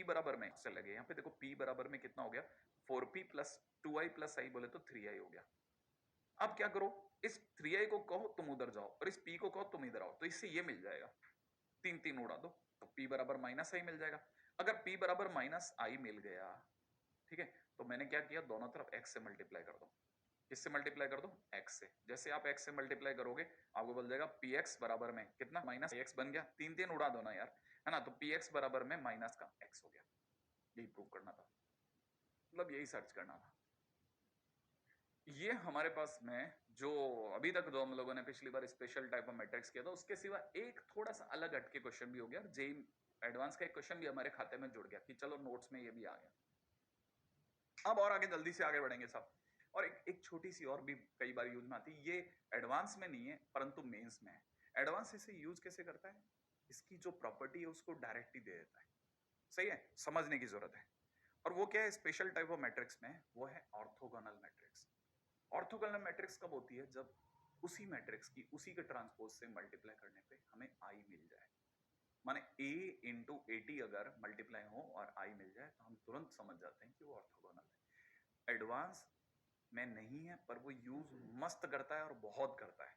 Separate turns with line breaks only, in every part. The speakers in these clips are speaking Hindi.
P बराबर में चले गए, यहाँ पे देखो P बराबर में कितना हो गया 4P plus 2I plus I बोले तो 3I हो गया। अब क्या करो, इस 3I को कहो तुम उधर जाओ और इस P को कहो तुम इधर आओ, तो इससे ये मिल जाएगा, तीन तीन उड़ा दो तो P बराबर माइनस आई मिल जाएगा। अगर P बराबर माइनस आई मिल गया, ठीक है, तो मैंने क्या किया, दोनों तरफ x से मल्टीप्लाई कर दो। किससे मल्टीप्लाई कर दो, x से। जैसे आप x से मल्टीप्लाई करोगे आपको बोल जाएगा px बराबर में कितना, माइनस x बन गया, तीन तीन उड़ा दो ना यार, है ना, तो px बराबर में माइनस का x हो गया। यही प्रूव करना था, मतलब यही सर्च करना था। ये हमारे पास में जो अभी तक जो हम लोगों ने पिछली बार स्पेशल टाइप ऑफ मैट्रिक्स किया था, उसके सिवा एक थोड़ा सा अलग हटके क्वेश्चन भी हो गया, जेई एडवांस का एक क्वेश्चन भी हमारे खाते में जुड़ गया कि चलो नोट्स में ये भी आ गया। अब और आगे जल्दी से आगे बढ़ेंगे साहब। और एक छोटी सी और भी कई बार यूज में आती है, ये एडवांस में नहीं है परंतु मेंस में है। एडवांस इसे यूज कैसे करता है, इसकी जो प्रॉपर्टी है उसको डायरेक्टली दे देता है, सही है, समझने की जरूरत है। और वो क्या है स्पेशल टाइप ऑफ मैट्रिक्स में, वो है ऑर्थोगोनल मैट्रिक्स। ऑर्थोगोनल मैट्रिक्स कब होती है, जब उसी मैट्रिक्स की उसी के ट्रांसपोज से मल्टीप्लाई करने पे हमें आई मिल जाए। माने a इंटू एटी अगर मल्टीप्लाई हो और आई मिल जाए तो हम तुरंत समझ जाते हैं कि वो ऑर्थोगोनल है। एडवांस में नहीं है पर वो यूज मस्त करता है और बहुत करता है।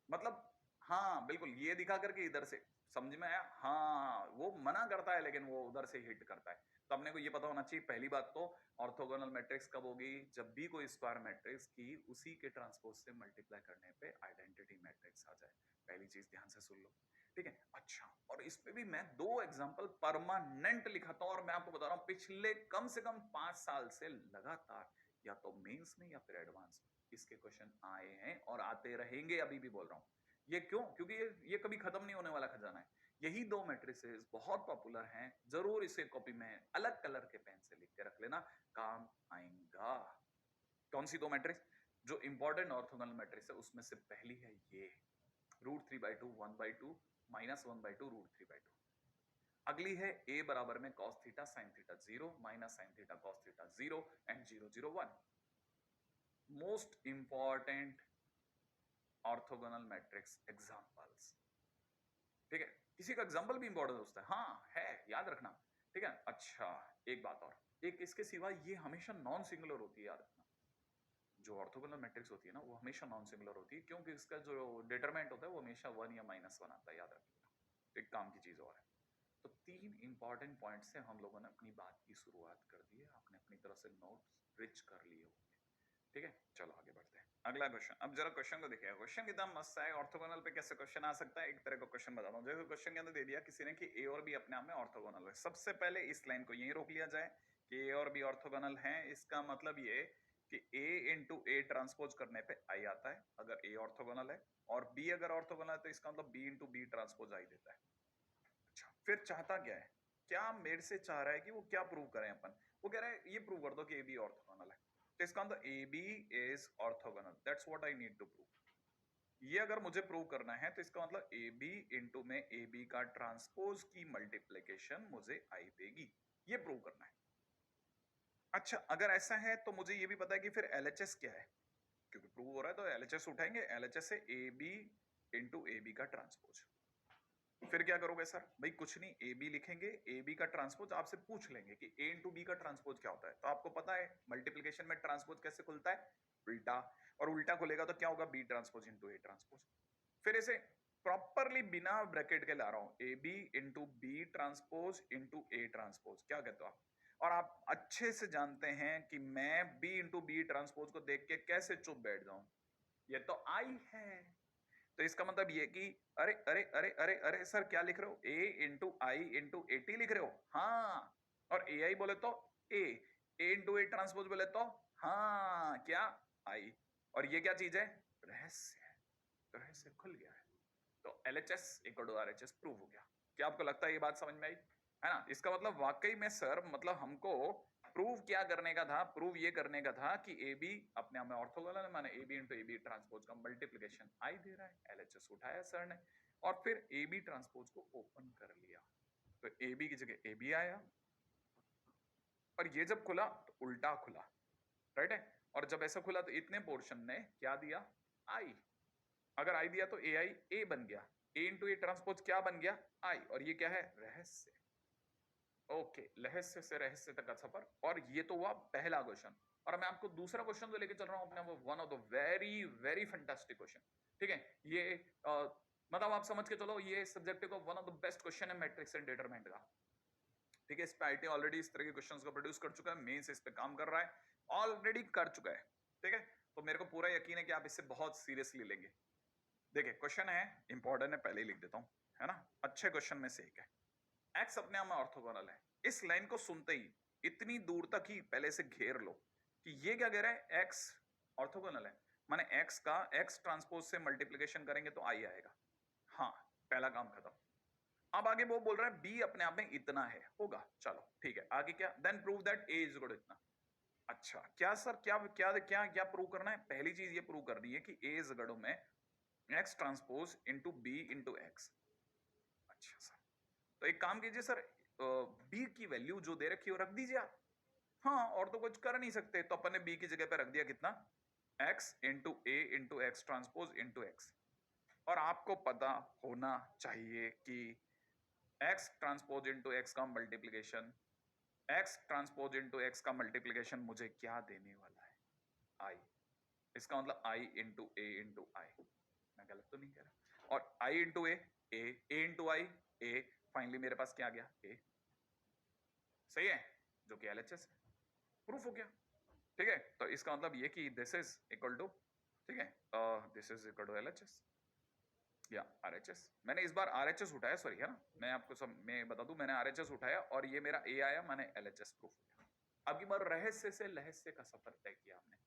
मतलब हाँ बिल्कुल, ये दिखा करके इधर से समझ में आया, हाँ वो मना करता है लेकिन वो उधर से हिट करता है। तो अपने को ये पता होना चाहिए पहली बात तो, ऑर्थोगोनल मैट्रिक्स कब होगी, जब भी कोई स्क्वायर मैट्रिक्स की उसी के ट्रांसपोज से मल्टीप्लाई करने पे आइडेंटिटी मैट्रिक्स आ जाए। पहली चीज ध्यान से सुन लो, ठीक है। अच्छा, और इस पे भी मैं दो एग्जांपल परमानेंट लिखाता हूं और मैं आपको बता रहा हूं पिछले कम से कम 5 साल से लगातार या तो मेंस में या फिर एडवांस में इसके क्वेश्चन आए हैं और आते रहेंगे, अभी भी बोल रहा हूं। ये क्यों, क्योंकि ये कभी खत्म नहीं होने वाला खजाना है। यही दो मैट्रिसेस बहुत पॉपुलर हैं, जरूर इसे कॉपी में अलग कलर के पेन से लिख के रख लेना, काम आएगा। कौन सी दो मैट्रिक्स, जो इंपॉर्टेंट ऑर्थोगोनल मैट्रिक्स है उसमें से पहली है ये √3/2 1/2 -1/2 √3/2। अगली है a बराबर में cos theta sin theta 0 minus sin theta cos theta 0 and 0 0 1। Most important orthogonal matrix examples, ठीक है। किसी का एग्जांपल भी इंपॉर्टेंट होता है, हाँ है, याद रखना, ठीक है। अच्छा, एक बात और, एक इसके सिवा ये हमेशा नॉन सिंगुलर होती है, याद रखना। जो ऑर्थोगोनल मैट्रिक्स होती है ना वो हमेशा नॉन सिंगुलर होती है, क्योंकि इसका जो डिटरमिनेंट होता है वो हमेशा 1 या -1 आता है, याद रखिएगा। एक काम की चीज और है। तो तीन इंपॉर्टेंट पॉइंट से हम लोगों ने अपनी बात की शुरुआत कर दी है, आपने अपनी तरफ से नोट्स रिच कर लिए होंगे, ठीक है। चलो आगे बढ़ते हैं, अगला क्वेश्चन। अब जरा क्वेश्चन को देखिए, क्वेश्चन कितना मस्त है। ऑर्थोगोनल पे कैसे क्वेश्चन आ सकता है, एक तरह का क्वेश्चन बताता हूँ। जैसे क्वेश्चन के अंदर दे दिया किसी ने कि ए और बी अपने आप में ऑर्थोगोनल है। सबसे पहले इस लाइन को यहीं रोक लिया जाए कि ए और बी ऑर्थोगोनल है। इसका मतलब ये कि ए इंटू ए ट्रांसपोज करने पे आई आता है अगर ए ऑर्थोगोनल है, और बी अगर ऑर्थोगोनल है तो इसका मतलब बी इंटू बी ट्रांसपोज आई देता है। अच्छा, फिर चाहता क्या है, क्या मेरे से चाह रहा है कि वो क्या प्रूव करें अपन। वो कह रहा है ये प्रूव कर दो कि ए बी ऑर्थोगोनल है। तो इसका मतलब A B is orthogonal, that's what I need to prove. ये अगर मुझे प्रूव करना है तो इसका मतलब ए बी इंटू में ए बी का ट्रांसपोज की मल्टीप्लीकेशन मुझे आई देगी, ये प्रूव करना है। अच्छा, अगर ऐसा है तो मुझे ये भी पता है कि फिर एलएचएस क्या है, क्योंकि प्रूव हो रहा है तो एलएचएस उठाएंगे। एलएचएस से A B into A B का ट्रांसपोज। फिर क्या करोगे सर, भाई कुछ नहीं, ए बी लिखेंगे, ए बी का ट्रांसपोज आपसे पूछ लेंगे कि ए इंटू बी का ट्रांसपोज क्या होता है, तो आपको पता है मल्टीप्लिकेशन में ट्रांसपोज कैसे खुलता है, उल्टा, और उल्टा खुलेगा तो क्या होगा, B transpose into A transpose. फिर इसे प्रॉपरली बिना ब्रैकेट के ला रहा हूं, A B into B transpose into A transpose, क्या कहते हो आप। और आप अच्छे से जानते हैं कि मैं बी इंटू बी ट्रांसपोज को देख के कैसे चुप बैठ जाऊं, ये तो आई है। तो इसका मतलब ये कि अरे अरे अरे अरे अरे सर क्या लिख रहे हो, A into I into A T लिख रहे हो, हाँ, और ए आई बोले तो ए, ए इंटू ए ट्रांसपोज बोले तो हाँ क्या, आई। और ये क्या चीज है, रहस्य है, तो रहस्य खुल गया है। तो LHS equal to RHS prove हो गया। क्या आपको लगता है ये बात समझ में आई, है ना। इसका मतलब वाकई में सर, मतलब हमको प्रूव क्या करने का था, प्रूव ये करने का था कि ए बी अपने आप में ऑर्थोगोनल है, माने A B into A B transpose का मल्टीप्लिकेशन आई दे रहा है। एलएचएस उठाया सर ने और फिर ए बी ट्रांसपोज को ओपन कर लिया, तो ए बी की जगह ए बी आया, और ये जब खुला तो उल्टा खुला, राइट है। और जब ऐसा खुला तो इतने पोर्शन ने क्या दिया, आई। अगर आई दिया तो ए आई ए बन गया, ए इंटू ए ट्रांसपोज क्या बन गया, आई। और ये क्या है, रहस्य। ओके, रहस्य से रहस्य तक का सफर। और ये तो हुआ पहला क्वेश्चन। और मैं आपको दूसरा क्वेश्चन जो लेके चल रहा हूँ अपने, वो one of the very very fantastic question. ठीक है, ये मतलब आप समझ के चलो, ये सब्जेक्ट का one of the best question है मैट्रिक्स एंड डिटरमिनेंट का। ठीक है, इस पे आईटी ऑलरेडी इस तरह के क्वेश्चंस को प्रोड्यूस कर चुका है, मेंस इस पे काम कर रहा है, ऑलरेडी कर चुका है। ठीक है, तो मेरे को पूरा यकीन है कि आप इसे बहुत सीरियसली लेंगे। देखिए, क्वेश्चन है, इंपॉर्टेंट है, पहले ही लिख देता हूं, है ना, अच्छे क्वेश्चन में से एक है। एक्स अपने आप में ऑर्थोगोनल है। इस लाइन को सुनते ही इतनी दूर तक ही पहले से घेर लो कि ये क्या कह रहा है, एक्स ऑर्थोगोनल है, माने एक्स का एक्स ट्रांसपोज से मल्टीप्लीकेशन करेंगे तो आई आएगा। हाँ, पहला काम खत्म। अब आगे वो बोल रहा है बी अपने आप में इतना है, होगा, चलो ठीक है, आगे क्या, then prove that A is equal to इतना। अच्छा, क्या सर, क्या क्या क्या क्या प्रूव करना है? पहली चीज ये प्रूव करनी है कि ए इज इक्वल टू में X transpose into B into X. अच्छा सर, तो एक काम कीजिए सर, बी की वैल्यू जो दे रखी है वो रख दीजिए आप। हाँ, और तो कुछ कर नहीं सकते, तो अपन ने बी की जगह पे रख दिया कितना, X into A into X transpose into X. और आपको पता होना चाहिए कि एक्स ट्रांसपोज इंटू एक्स का multiplication, X transpose into X का मल्टीप्लीकेशन मुझे क्या देने वाला है, आई। इसका मतलब आई इंटू ए इंटू आई। मैं गलत तो नहीं कह रहा? और आई इंटू ए, ए इंटू आई, ए, फाइनली मेरे पास क्या आ गया, ए। सही है, जो कि एलएचएस है, प्रूफ हो गया। ठीक है, तो इसका मतलब ये कि दिस इज इक्वल टू, ठीक है, this is equal to LHS या आरएचएस। मैंने इस बार आरएचएस उठाया, सॉरी, है ना, मैं आपको सब मैं बता दूं, मैंने आरएचएस उठाया और ये मेरा ए आया, मैंने एलएचएस प्रूफ हो गया। अब की बार रहस्य से लहस्य का सफर तय किया हमने।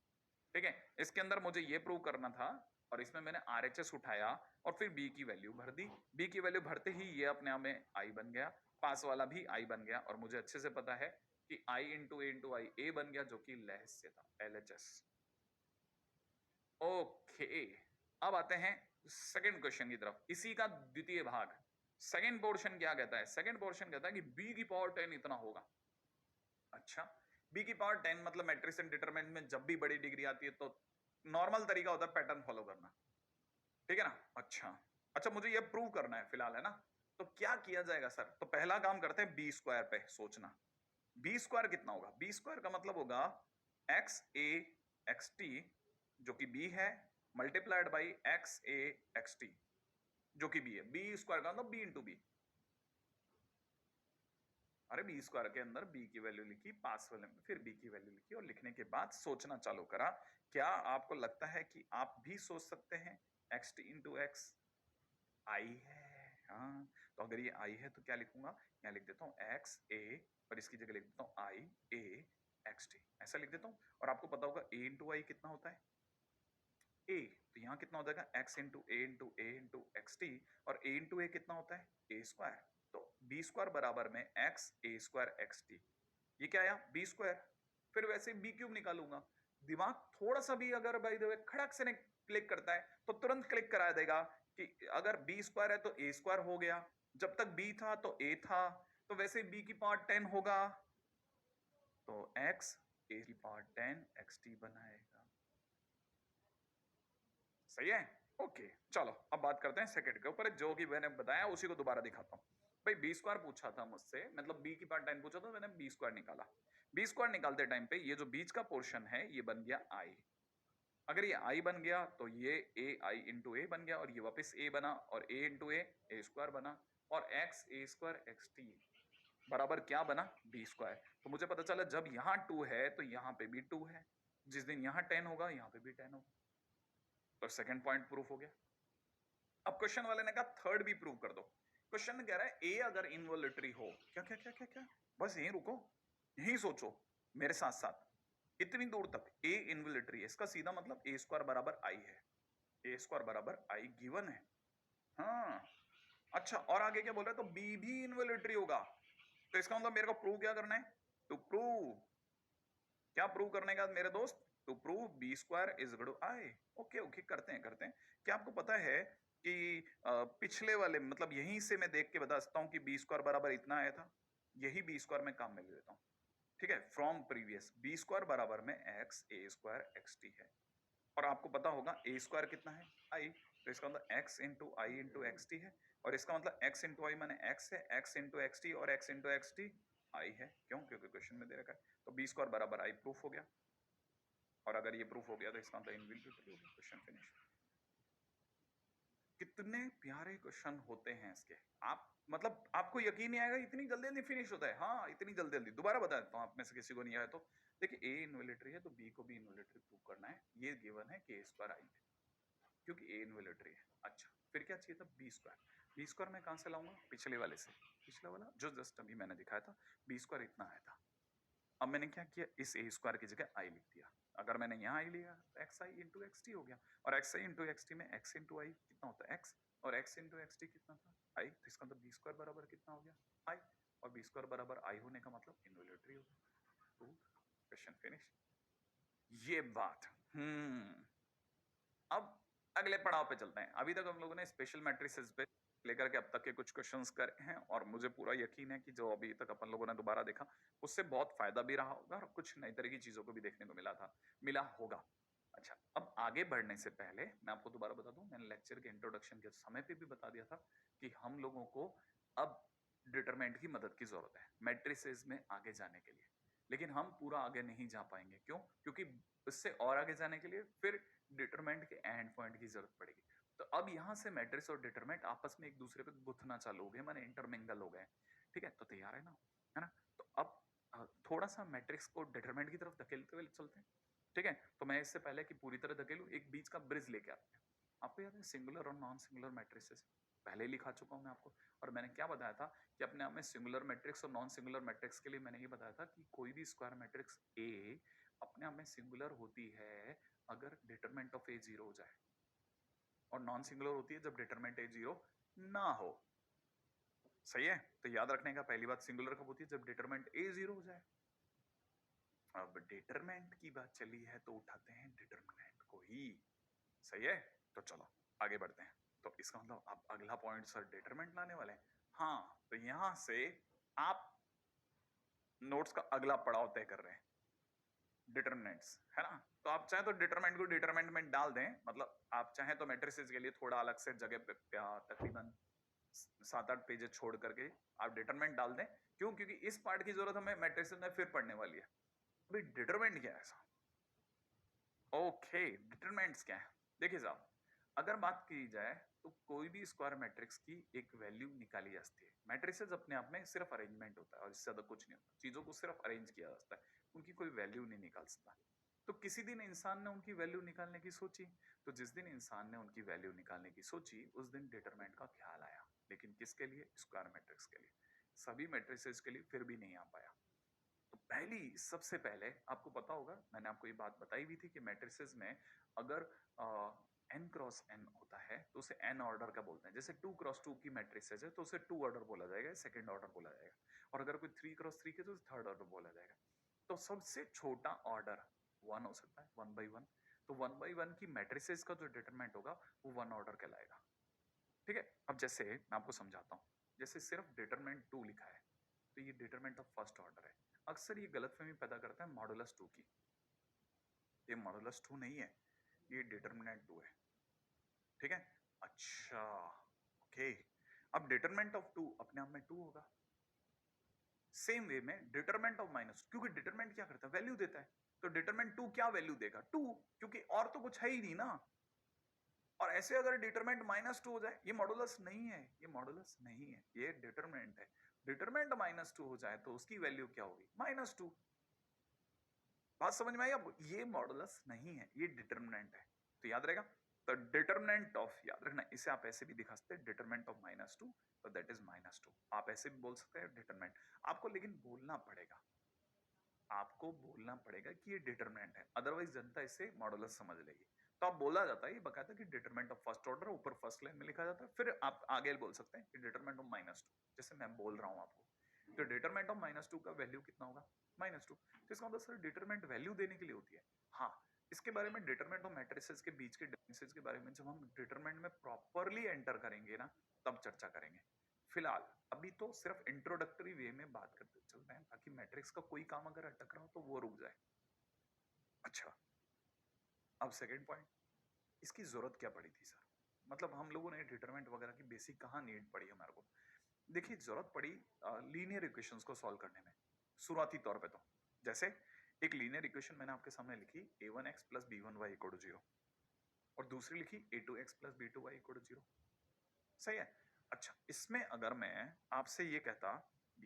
ठीक है, इसके अंदर मुझे ये प्रूव करना था और इसमें मैंने आरएचएस उठाया और फिर बी की वैल्यू भर दी। बी की वैल्यू भरते ही ये अपने आप में आई बन गया, पास वाला भी आई बन गया, और मुझे अच्छे से पता है कि आई इंटू आई ए बन गया, जो कि लहस्य था, एलएचएस। ओके, अब आते हैं सेकंड क्वेश्चन की तरफ, इसी का द्वितीय भाग। सेकंड पोर्शन क्या कहता है? सेकंड पोर्शन कहता है कि बी की पावर 10 इतना होगा। अच्छा, बी की पावर 10 मतलब मैट्रिक्स एंड डिटरमिनेंट में जब भी बड़ी डिग्री आती है तो नॉर्मल तरीका होता है पैटर्न फॉलो करना। ठीक है ना? अच्छा अच्छा, मुझे ये प्रूव करना है फिलहाल, है ना? तो क्या किया जाएगा सर? तो पहला काम करते हैं बी स्क्वायर पे सोचना। बी स्क्वायर कितना होगा? बी स्क्वायर का मतलब होगा एक्स ए एक्स टी, जो कि बी है, multiplied by x A x T, जो कि बी है। बी स्क्वायर का मतलब बी इंटू बी। अरे बी स्क्वायर के अंदर बी की वैल्यू लिखी, पास वाले में फिर बी की वैल्यू लिखी, और लिखने के बाद सोचना चालू करा। क्या आपको लगता है कि आप भी सोच सकते हैं एक्स टी इंटू एक्स आई है? हाँ, तो अगर ये आई है तो क्या लिखूंगा, यहाँ लिख देता हूँ एक्स ए, और इसकी जगह लिख देता हूँ आई ए एक्स टी, ऐसा लिख देता हूँ। और आपको पता होगा ए इंटू आई कितना होता है, ए, तो यहाँ कितना हो जाएगा, x into A into x T, और ए इंटू ए कितना होता है, ए स्क्वायर। तो बी स्क्वायर बराबर में एक्स ए स्क्वायर एक्स टी, ये क्या आया, बी स्क्वायर। फिर वैसे बी क्यूब निकालूंगा। दिमाग थोड़ा सा भी अगर बाय द वे खड़क से क्लिक करता है तो तुरंत क्लिक करा देगा कि अगर बी स्क्वायर है तो ए स्क्वायर हो गया, जब तक बी था तो ए था, तो वैसे बी की पावर 10 होगा, तो एक्स ए की पावर 10 एक्स टी बनाएगा। सही है, ओके। चलो अब बात करते हैं सेकंड के ऊपर, जो कि मैंने बताया उसी को दोबारा दिखाता हूँ। भाई बी स्क्वायर पूछा था मुझसे, मतलब बी की पावर 10 पूछा था, मैंने बी स्क्वायर निकाला। बी स्क्वायर निकालते टाइम पे ये जो बीच का पोर्शन है ये बन गया आई। अगर ये आई बन गया तो ये ए आई इंटू ए बन गया, और ये वापस ए बना, और ए इंटू ए स्क्वायर बना, और एक्स ए स्क्वायर एक्स टी बराबर क्या बना, बी स्क्वायर। तो मुझे पता चला जब यहाँ 2 है तो यहाँ पे भी 2 है, जिस दिन यहाँ 10 होगा यहाँ पे भी 10 होगा। तो सेकंड पॉइंट प्रूफ हो गया। अब क्वेश्चन वाले ने कहा थर्ड भी प्रूव कर दो। क्वेश्चन कह रहा है ए अगर इनवॉल्यूटरी हो, क्या क्या क्या क्या क्या, बस यहीं रुको, यहीं सोचो मेरे साथ साथ, इतनी दूर तक ए इनवॉल्यूटरी है, इसका सीधा मतलब ए स्क्वायर बराबर आई है, ए स्क्वायर बराबर आई गिवन है। हाँ, अच्छा, और आगे क्या बोल रहा है, तो बी भी इनवॉल्यूटरी होगा, तो इसका मतलब मेरे को प्रूव क्या करना है, टू प्रूव, क्या प्रूव करने का मेरे दोस्त, to prove B square is equal to I. Okay okay, करते हैं करते हैं। क्या आपको पता है कि पिछले वाले मतलब यहीं से मैं देख के बता सकता हूं कि बी स्क्वायर बराबर इतना आया था, यही बी स्क्वायर में काम में ले लेता हूं। ठीक है, फ्रॉम प्रीवियस बी स्क्वायर बराबर में एक्स ए स्क्वायर एक्स टी है, और आपको पता होगा ए स्क्वायर कितना है, आई, तो इसका मतलब x into I into x T है, और इसका मतलब एक्स इंटू आई माने एक्स है, एक्स इंटू एक्स टी और एक्स इंटू एक्स टी, आई है, क्यों? क्योंकि क्वेश्चन में दे रखा है। तो बी स्क्वायर बराबर आई प्रूफ हो गया, और अगर ये प्रूफ हो गया तो इसका मतलब इनविजिबल हो गया। Question finish. कितने प्यारे क्वेश्चन होते हैं इसके, आप मतलब आपको यकीन नहीं आएगा इतनी जल्दी जल्दी फिनिश होता है। हाँ, इतनी जल्दी जल्दी। दोबारा बता देता हूँ, आप में से किसी को नहीं आया तो। देखिए, ए इन्वोलेटरी है तो बी को भी इन्वोलेटरी प्रूव करना है। ये गिवन है के स्क्वायर आई है, क्योंकि ए इन्वोलेटरी है। अच्छा, फिर क्या चाहिए था? B square. बी स्क्वायर मैं कहां से लाऊंगा? पिछले वाले से। पिछला वाला जो जस्ट अभी मैंने दिखाया था, बी स्क्वायर इतना आया था। अब मैंने क्या किया? इस ए स्क्वायर की जगह आई लिख दिया। अगर मैंने यहाँ आई लिया तो एक्स आई इंटू एक्स टी हो गया, और एक्स आई इंटू एक्स टी में एक्स इंटू आई कितना होता है? एक्स, और एक्स इंटू एक्स टी कितना था? आई। तो इसका मतलब बी स्क्वायर बराबर कितना हो गया? आई। और बी स्क्वायर बराबर आई होने का मतलब इन्वोल्यूटरी हो गया। Question finish. ये बात। अब अगले पड़ाव पे चलते हैं। अभी तक हम लोगों ने स्पेशल मैट्रिसेस पे लेकर के अब तक के कुछ क्वेश्चंस करे हैं, और मुझे पूरा यकीन है कि जो अभी तक अपन लोगों ने दोबारा देखा उससे बहुत फायदा भी रहा होगा, और कुछ नई तरह की चीजों को भी देखने को मिला होगा। अच्छा, अब आगे बढ़ने से पहले मैं आपको दोबारा बता दूं, मैंने लेक्चर के इंट्रोडक्शन के समय पे भी बता दिया था कि हम लोगों को अब डिटरमिनेंट की मदद की जरूरत है मैट्रिसेस में आगे जाने के लिए। लेकिन हम पूरा आगे नहीं जा पाएंगे। क्यों? क्योंकि इससे और आगे जाने के लिए फिर डिटरमिनेंट के एंड पॉइंट की जरूरत पड़ेगी। तो अब यहां से मैट्रिक्स और डिटरमिनेंट आपस में एक दूसरे पे गुथना चालू हो गए, माने इंटरमिंगल हो गए। ठीक है, तो तैयार है ना? है ना? तो अब थोड़ा सा मैट्रिक्स को डिटरमिनेंट की तरफ धकेलते हुए चलते हैं। ठीक है, तो मैं इससे पहले कि पूरी तरह धकेलूं, एक बीच का ब्रिज लेके आते हैं। आपको याद है सिंगुलर और नॉन सिंगुलर मैट्रिसेस? पहले ही लिखा चुका हूं मैं आपको, और मैंने क्या बताया था कि अपने आप में सिंगुलर मैट्रिक्स और नॉन सिंगुलर मैट्रिक्स के लिए मैंने ये बताया था कि कोई भी स्क्वायर मैट्रिक्स ए अपने आप में सिंगुलर होती है अगर डिटरमिनेंट ऑफ ए जीरो हो जाए, और नॉन सिंगुलर होती है जब डिटरमिनेंट ए जीरो ना हो। सही है? तो याद रखने का, पहली बात सिंगुलर कब होती है? जब डिटरमिनेंट ए जीरो हो जाए। अब डिटरमिनेंट की बात चली है तो उठाते हैं डिटरमिनेंट को ही। सही है? तो चलो आगे बढ़ते हैं। तो इसका मतलब अब अगला पॉइंट सर डिटरमिनेंट लाने वाले हैं। हाँ, तो यहां से आप नोट्स का अगला पड़ाव तय कर रहे हैं, डिटरमिनेंट्स, है ना? तो आप चाहे तो डिटरमिनेंट को डिटरमिनेंट में डाल दें, मतलब आप चाहे तो मैट्रिसेस के लिए थोड़ा अलग से जगह पे तकरीबन 7-8 पेजेस छोड़ करके आप डिटरमिनेंट डाल दें। क्यों? क्योंकि इस पार्ट की जरूरत हमें मैट्रिसेस में फिर पढ़ने वाली है। अभी डिटरमिनेंट क्या है ऐसा? ओके, डिटरमिनेंट्स क्या है? देखिए साहब, अगर बात की जाए तो कोई भी स्क्वायर मैट्रिक्स की एक वैल्यू निकाली जा सकती है। मैट्रिसेस अपने आप में सिर्फ अरेंजमेंट होता है और इससे ज्यादा कुछ नहीं होता। चीजों को सिर्फ अरेंज किया जाता है, उनकी कोई वैल्यू नहीं निकाल सकता। तो किसी दिन इंसान ने उनकी वैल्यू निकालने की सोची, तो जिस दिन इंसान ने उनकी वैल्यू निकालने की सोची उस दिन डिटरमिनेंट का ख्याल आया। लेकिन किसके लिए? स्क्वायर मैट्रिक्स के लिए। सभी मैट्रिसेस के लिए फिर भी नहीं आ पाया। तो पहली सबसे पहले आपको पता होगा, मैंने आपको ये बात बताई भी थी कि मैट्रिसेस में अगर n क्रॉस n होता है तो उसे n ऑर्डर का बोलते हैं। जैसे 2 क्रॉस 2 की मैट्रिसेस है तो उसे 2 ऑर्डर बोला जाएगा, सेकंड ऑर्डर बोला जाएगा। और अगर कोई 3 क्रॉस 3 के तो थर्ड ऑर्डर बोला जाएगा। तो सबसे छोटा ऑर्डर 1 हो सकता है, 1 बाई 1। तो 1 बाई 1 की मैट्रिसेस का जो डिटरमिनेंट होगा वो 1 ऑर्डर कहलाएगा। ठीक है, अब जैसे मैं आपको समझाता हूँ। जैसे सिर्फ डिटरमिनेंट 2 लिखा है तो ये डिटरमिनेंट ऑफ फर्स्ट ऑर्डर है। अक्सर ये गलतफहमी पैदा करता है मॉडुलस 2 की। ये मॉडुलस 2 नहीं है, ये डिटरमिनेंट 2 है। ठीक है? अच्छा, ओके। अब डिटरमिनेंट ऑफ 2 अपने आप में 2 होगा। सेम वे में डिटरमिनेंट ऑफ माइनस, क्योंकि डिटरमिनेंट क्या करता है? वैल्यू देता है। तो डिटरमिनेंट 2 क्या वैल्यू देगा? 2, क्योंकि और तो कुछ है ही नहीं ना। और ऐसे अगर डिटरमिनेंट -2 हो जाए, ये मॉडुलस नहीं है, ये मॉडुलस नहीं है, ये डिटरमिनेंट है। डिटरमिनेंट -2 हो जाए तो उसकी वैल्यू क्या होगी? -2। बात समझ में आई आपको? ये मॉडुलस नहीं है, ये डिटरमिनेंट है। तो याद रहेगा। तो डिटरमिनेंट ऑफ, याद रखना, इसे आप ऐसे भी दिखा सकते हैं, डिटरमिनेंट ऑफ -2, तो दैट इज -2। आप ऐसे भी बोल सकते हैं डिटरमिनेंट। आपको लेकिन बोलना पड़ेगा, आपको बोलना पड़ेगा कि ये डिटरमिनेंट है, अदरवाइज जनता इसे मॉडुलस समझ लेगी। तो आप बोला जाता है ये बकायदा कि डिटरमिनेंट ऑफ फर्स्ट ऑर्डर, ऊपर फर्स्ट लाइन में लिखा जाता है, फिर आप आगे बोल सकते हैं कि डिटरमिनेंट ऑफ -2, जैसे मैं बोल रहा हूं आपको। तो डिटरमिनेंट ऑफ -2 का वैल्यू कितना होगा? -2। तो इसका मतलब सर डिटरमिनेंट वैल्यू देने के लिए होती है। हाँ, इसके बारे में डिटरमिनेंट ऑफ मैट्रिसेस के बीच के डिफरेंसेस के बारे में जब हम डिटरमिनेंट में प्रॉपरली एंटर करेंगे ना, तब चर्चा करेंगे। फिलहाल अभी तो सिर्फ इंट्रोडक्टरी वे में बात करते चल रहे हैं, ताकि मैट्रिक्स का कोई काम अगर अटक रहा हो तो वो रुक जाए। अच्छा, अब सेकंड पॉइंट, इसकी जरूरत क्या पड़ी थी सर? मतलब हम लोगों ने डिटरमिनेंट वगैरह की बेसिक कहाँ नीड पड़ी हमारे को? देखिए, जरूरत पड़ी लीनियर इक्वेशंस को सॉल्व करने में। शुरुआती तौर पे तो जैसे एक लीनियर इक्वेशन मैंने आपके सामने लिखी a1x plus b1y equal to 0 और दूसरी लिखी a2x plus b2y equal to 0। सही है। अच्छा, इसमें अगर मैं आपसे ये कहता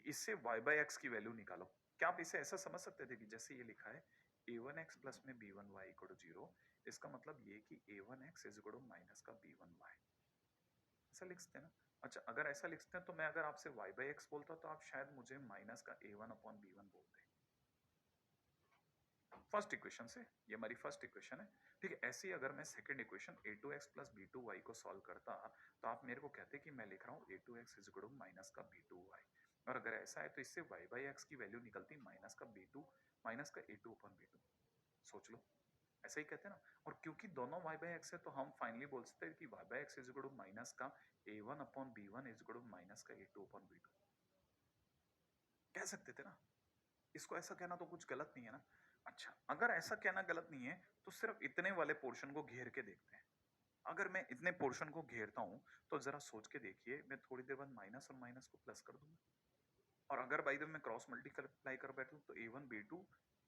इससे y बाय एक्स की वैल्यू निकालो, क्या आप इसे ऐसा समझ सकते थे कि जैसे ये लिखा है a1x प्लस में b1y इक्वल टू 0, इसका मतलब ये कि a1x is equal to minus का b1y, ऐसा लिख सकते हैं ना। अच्छा, अगर ऐसा लिख सकते हैं तो मैं अगर आपसे y बाय एक्स बोलता तो आप शायद मुझे माइनस का a1 अपॉन b1 बोलते। फर्स्ट इक्वेशन से, ये हमारी फर्स्ट इक्वेशन है, ठीक है। ऐसे ही अगर मैं second equation a2x plus b2y को सॉल्व करता तो आप मेरे को कहते कि मैं लिख रहा हूँ a2x is equal to minus का b2y, और अगर ऐसा है तो इससे y बाई एक्स की वैल्यू निकलती माइनस का b2 माइनस का a2 अपॉन b2। सोच लो, ऐसा ही कहते हैं ना। और क्योंकि दोनों y बाई एक्स है तो हम फाइनली बोल सकते हैं कि y by X is equal to minus का a1 upon b1 is equal to minus का a2 अपॉन b2 कह सकते थे ना। इसको ऐसा कहना तो कुछ गलत नहीं है ना। अच्छा, अगर ऐसा कहना गलत नहीं है तो सिर्फ इतने वाले पोर्शन को घेर के देखते हैं। अगर मैं इतने पोर्शन को घेरता हूं तो जरा सोच के देखिए, मैं थोड़ी देर बाद माइनस और माइनस को प्लस कर दूंगा, और अगर बाई द वे मैं क्रॉस मल्टीप्लाई कर बैठूं तो a1 b2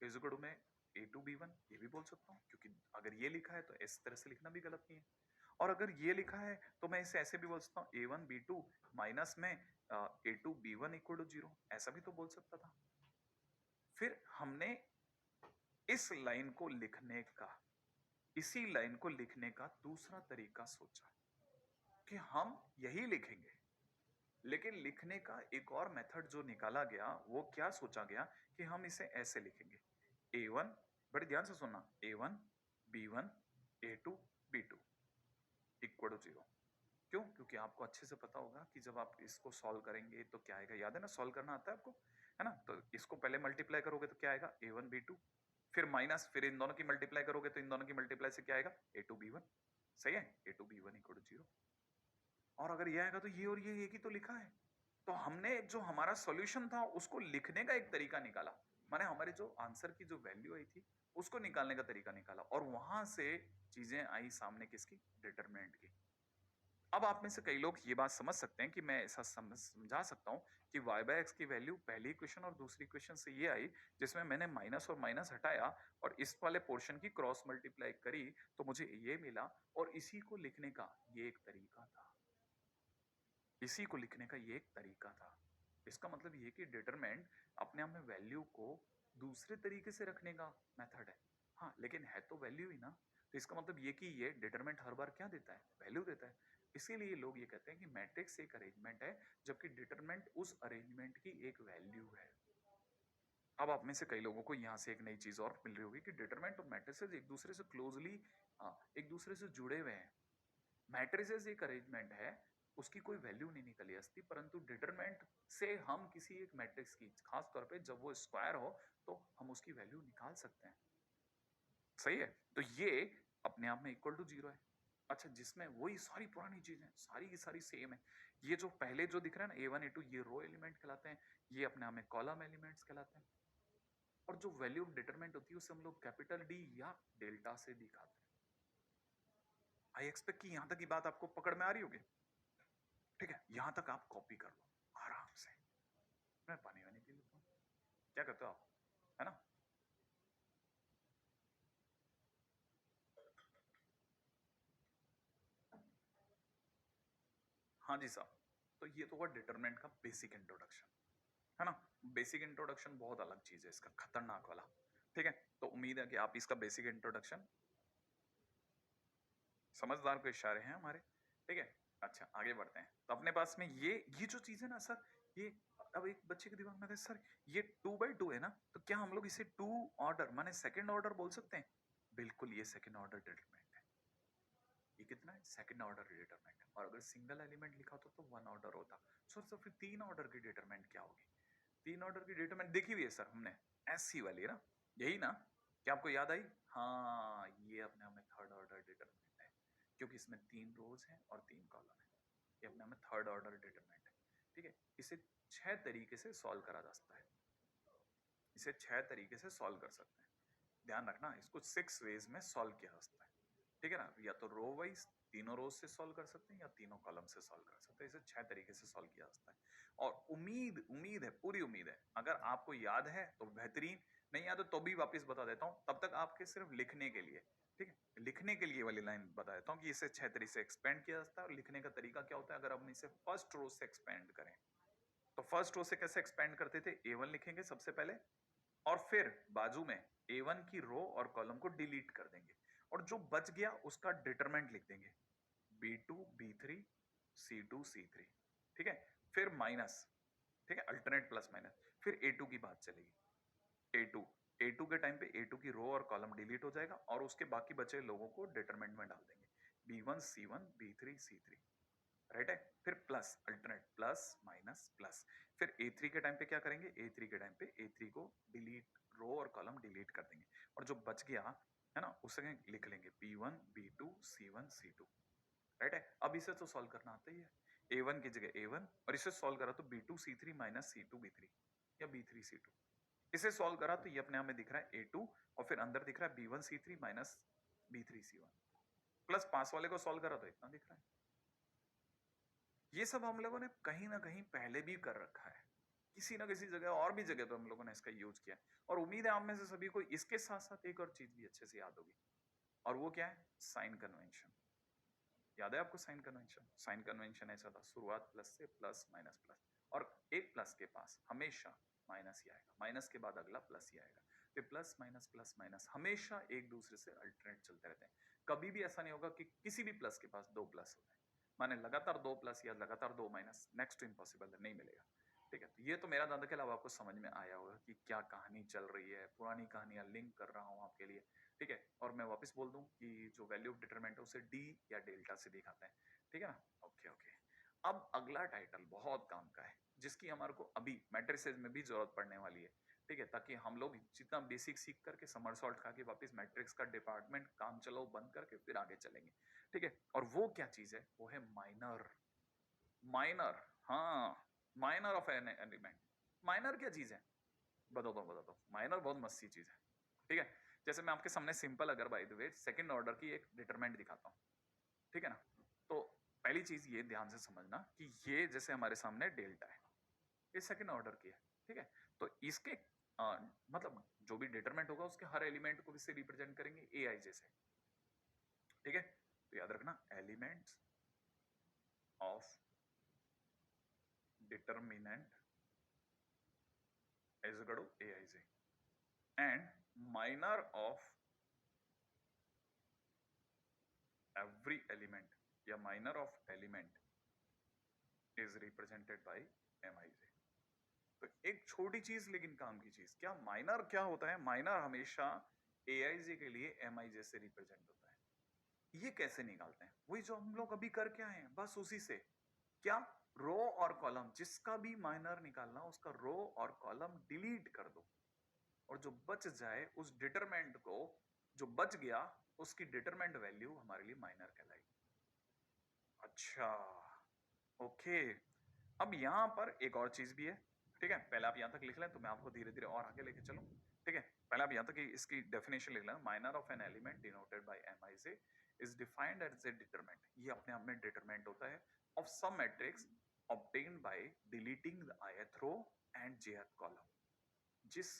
is equal to में a2 b1 ये भी बोल सकता हूं, क्योंकि अगर ये लिखा है तो इस तरह से लिखना भी गलत नहीं है। और अगर ये लिखा है तो मैं इसे ऐसे भी बोल सकता हूँ a1 b2 माइनस में a2 b1 इक्वल टू 0, ऐसा भी तो बोल सकता था। फिर हमने इस लाइन को लिखने का, इसी लाइन को लिखने का दूसरा तरीका सोचा कि हम यही लिखेंगे, लेकिन लिखने का एक और मेथड जो निकाला गया वो क्या सोचा गया कि हम इसे ऐसे लिखेंगे a1, बड़े ध्यान से सुनना, a1 b1 a2 b2 equal to 0। क्यों? क्योंकि आपको अच्छे से पता होगा कि जब आप इसको सॉल्व करेंगे तो क्या आएगा, याद है ना, सॉल्व करना आता है आपको, है ना। तो इसको पहले मल्टीप्लाई करोगे तो क्या आएगा a1 b2, फिर माइनस, फिर इन दोनों की मल्टीप्लाई करोगे तो इन दोनों की मल्टीप्लाई से क्या आएगा a2 b1। सही है, a2 b1 इक्वल टू 0। और अगर ये आएगा तो ये और ये एक ही तो लिखा है। तो हमने जो हमारा सॉल्यूशन था उसको लिखने का एक तरीका निकाला, माने हमारे जो आंसर की जो वैल्यू आई थी उसको निकालने का तरीका निकाला, और वहां से चीजें आई सामने किसकी, डिटरमिनेंट की। अब आप में से कई लोग ये बात समझ सकते हैं कि मैं ऐसा समझा सकता हूं कि y बाय एक्स की वैल्यू पहली इक्वेशन और दूसरी इक्वेशन से ये आई जिसमें मैंने माइनस और माइनस हटाया और इस वाले पोर्शन की क्रॉस मल्टीप्लाई करी तो मुझे ये मिला, और इसी को लिखने का ये एक तरीका था, इसी को लिखने का ये एक तरीका था। इसका मतलब ये कि डिटरमिनेंट अपने आप में वैल्यू को दूसरे तरीके से रखने का मेथड है। हाँ, लेकिन है तो वैल्यू ही ना। तो इसका मतलब ये कि ये डिटरमिनेंट हर बार क्या देता है, वैल्यू देता है। इसीलिए लोग ये कहते हैं कि मैट्रिक्स एक अरेंजमेंट है जबकि डिटरमिनेंट उस अरेंजमेंट की एक वैल्यू है। अब आप में से कई लोगों को यहाँ से एक नई चीज और मिल रही होगी कि डिटरमिनेंट और मैट्रिसेस एक दूसरे से क्लोजली एक दूसरे से जुड़े हुए हैं। मैट्रिसेस एक अरेंजमेंट है, उसकी कोई वैल्यू नहीं निकली असती, परंतु डिटरमिनेंट से हम किसी एक मैट्रिक्स की, खास तौर पे जब वो स्क्वायर हो तो हम उसकी वैल्यू निकाल सकते हैं। सही है, तो ये अपने आप में इक्वल टू 0 है। अच्छा, जिसमें वही सारी पुरानी चीजें सारी की सारी सेम है। ये जो पहले जो दिख रहा है ना a1 a2 ये रो एलिमेंट कहलाते हैं, ये अपने आप में कॉलम एलिमेंट्स कहलाते हैं, और जो वैल्यू ऑफ डिटरमिनेंट होती है उसे हम लोग कैपिटल डी या डेल्टा से दिखाते हैं। आई एक्सपेक्ट कि यहां तक की बात आपको पकड़ में आ रही होगी। ठीक है, यहां तक आप कॉपी कर लो आराम से। मैं पानी वानी पी लेता हूँ, क्या कहते हो आप, है ना। हाँ जी साहब, तो ये तो हुआ डिटरमिनेंट का बेसिक इंट्रोडक्शन, है ना। बेसिक इंट्रोडक्शन बहुत अलग चीज है इसका, खतरनाक वाला। ठीक है, तो उम्मीद है कि आप इसका बेसिक इंट्रोडक्शन, समझदार को इशारे हैं हमारे, ठीक है। अच्छा, आगे बढ़ते हैं। तो अपने पास में ये जो चीज है ना सर, ये अब एक बच्चे के दिमाग में आता है सर ये 2/2 है ना, तो क्या हम लोग इसे 2 ऑर्डर माने सेकंड ऑर्डर बोल सकते हैं। बिल्कुल, ये सेकंड ऑर्डर डिटरमिनेंट है। ये कितना है, सेकंड ऑर्डर डिटरमिनेंट है। और अगर सिंगल एलिमेंट लिखा होता तो 1 ऑर्डर होता। सर फिर 3 ऑर्डर की डिटरमिनेंट क्या होगी। 3 ऑर्डर की डिटरमिनेंट देखी हुई है सर हमने, ऐसी वाली है ना, यही ना, क्या आपको याद आई। हाँ, ये अपने हमें थर्ड ऑर्डर डिटरमिनेंट है, क्योंकि इसमें 3 रोज हैं और 3 कॉलम है। ये अपने हमें थर्ड ऑर्डर डिटरमिनेंट है। ठीक है, इसे 6 तरीके से सॉल्व करा जा सकता है, इसे 6 तरीके से सॉल्व कर सकते हैं। ध्यान रखना, इसको 6 वेज में सॉल्व किया जा सकता है। ठीक है ना, या तो रो वाइज तीनों रोज से सॉल्व कर सकते हैं या तीनों कॉलम से सॉल्व कर सकते हैं। इसे 6 तरीके से सॉल्व किया जाता है और उम्मीद उम्मीद है, पूरी उम्मीद है, अगर आपको याद है तो बेहतरीन, नहीं याद है तो भी वापस बता देता हूँ, तब तक आपके सिर्फ लिखने के लिए, ठीक है, लिखने के लिए वाली लाइन बता देता हूँ कि इसे 6 तरीके से एक्सपेंड किया जाता है और लिखने का तरीका क्या होता है। अगर हम इसे फर्स्ट रो से एक्सपेंड करें तो फर्स्ट रो से कैसे एक्सपेंड करते थे, A1 लिखेंगे सबसे पहले और फिर बाजू में A1 की रो और कॉलम को डिलीट कर देंगे और जो बच गया उसका डिटरमेंट लिख देंगे, B2 B3 C2 C3, ठीक है, फिर माइनस, ठीक है, अल्टरनेट प्लस माइनस, फिर A2 की बात चलेगी। A2 A2 के टाइम पे A2 की रो और कॉलम डिलीट हो जाएगा और उसके बाकी बचे लोगों को डिटरमेंट में डाल देंगे, B1 C1 B3 C3, right है। फिर plus, alternate plus minus plus, फिर A3 के टाइम पे क्या करेंगे, A3 के टाइम पे A3 को डिलीट, रो और कॉलम डिलीट कर देंगे और जो बच गया है ना उसे लिख लेंगे B1 B2 C1 C2, right है। अब इसे तो सॉल्व करना आता ही है, A1 की जगह A1 और इसे सॉल्व करा तो B2 C3 minus C2 B3 या B3 C2, इसे सॉल्व करा तो ये अपने आप में दिख रहा है A2 और फिर अंदर दिख रहा है B1 C3 minus B3 C1, plus past वाले को सॉल्व करा तो इतना दिख रहा है। ये सब हम लोगों ने कहीं ना कहीं पहले भी कर रखा है, किसी ना किसी जगह और भी जगह पे हम लोगों ने इसका यूज किया है और उम्मीद है आप में से सभी को इसके साथ साथ एक और चीज भी अच्छे से याद होगी और वो क्या है, साइन कन्वेंशन। याद है आपको साइन कन्वेंशन? साइन कन्वेंशन ऐसा था, शुरुआत प्लस से, प्लस माइनस प्लस, और एक प्लस के पास हमेशा माइनस ही आएगा, माइनस के बाद अगला प्लस ही आएगा, फिर प्लस माइनस हमेशा एक दूसरे से अल्टरनेट चलते रहते हैं। कभी भी ऐसा नहीं होगा कि किसी भी प्लस के पास दो प्लस हो जाए, माने लगातार दो प्लस या लगातार दो माइनस, नेक्स्ट टू इम्पॉसिबल है, नहीं मिलेगा। ठीक है, तो ये तो मेरा दादा के अलावा आपको समझ में आया होगा कि क्या कहानी चल रही है, पुरानी कहानियां लिंक कर रहा हूं आपके लिए। ठीक है, और मैं वापस बोल दूं कि जो वैल्यू ऑफ डिटरमिनेंट है उसे डी या डेल्टा से दिखाते हैं। ठीक है ना, ओके ओके। अब अगला टाइटल बहुत काम का है, जिसकी हमारे को अभी मैट्रिसेस में भी जरूरत पड़ने वाली है। ठीक है, ताकि हम लोग जितना बेसिक सीख करके समरसॉल्ट खा के वापस मैट्रिक्स का डिपार्टमेंट काम चलाओ बंद करके फिर आगे चलेंगे। ठीक है, और वो क्या चीज है, वो है माइनर। माइनर, हाँ, minor of an element. Minor क्या चीज है, बताता हूँ। माइनर बहुत मस्ती चीज है। ठीक है, जैसे मैं आपके सामने सिंपल, अगर by the way second order की एक डिटरमिनेंट दिखाता हूँ, ठीक है ना, तो पहली चीज ये ध्यान से समझना कि ये जैसे हमारे सामने डेल्टा है, ये सेकंड ऑर्डर की है। ठीक है, तो इसके मतलब जो भी डिटरमिनेंट होगा उसके हर एलिमेंट को इससे रिप्रेजेंट करेंगे ए आई जैसे। ठीक है, तो याद रखना, elements of determinant is equal to aij and minor of every element या minor of element is represented by mij। तो एक छोटी चीज लेकिन काम की चीज, क्या माइनर क्या होता है, माइनर हमेशा aij के लिए mij से रिप्रेजेंट होता है। ये कैसे निकालते हैं, वही जो हम लोग अभी करके आए हैं, बस उसी से। क्या, रो और कॉलम, जिसका भी माइनर निकालना उसका रो और कॉलम डिलीट कर दो और जो बच जाए उस डिटरमेंट को, जो बच गया उसकी डिटरमेंट वैल्यू हमारे लिए माइनर कहलाएगी। अच्छा, ओके। अब यहां पर एक और चीज भी है। ठीक है, पहले आप यहां तक लिख लें तो मैं आपको धीरे धीरे और आगे लेके चलूं। ठीक है, पहले आप यहां तक इसकी डेफिनेशन लिख लें। Minor of an element denoted by mij is defined as a determinant. ये अपने आप में डिटरमिनेंट होता है of some matrix obtained by deleting the ith row and jth column। जिस,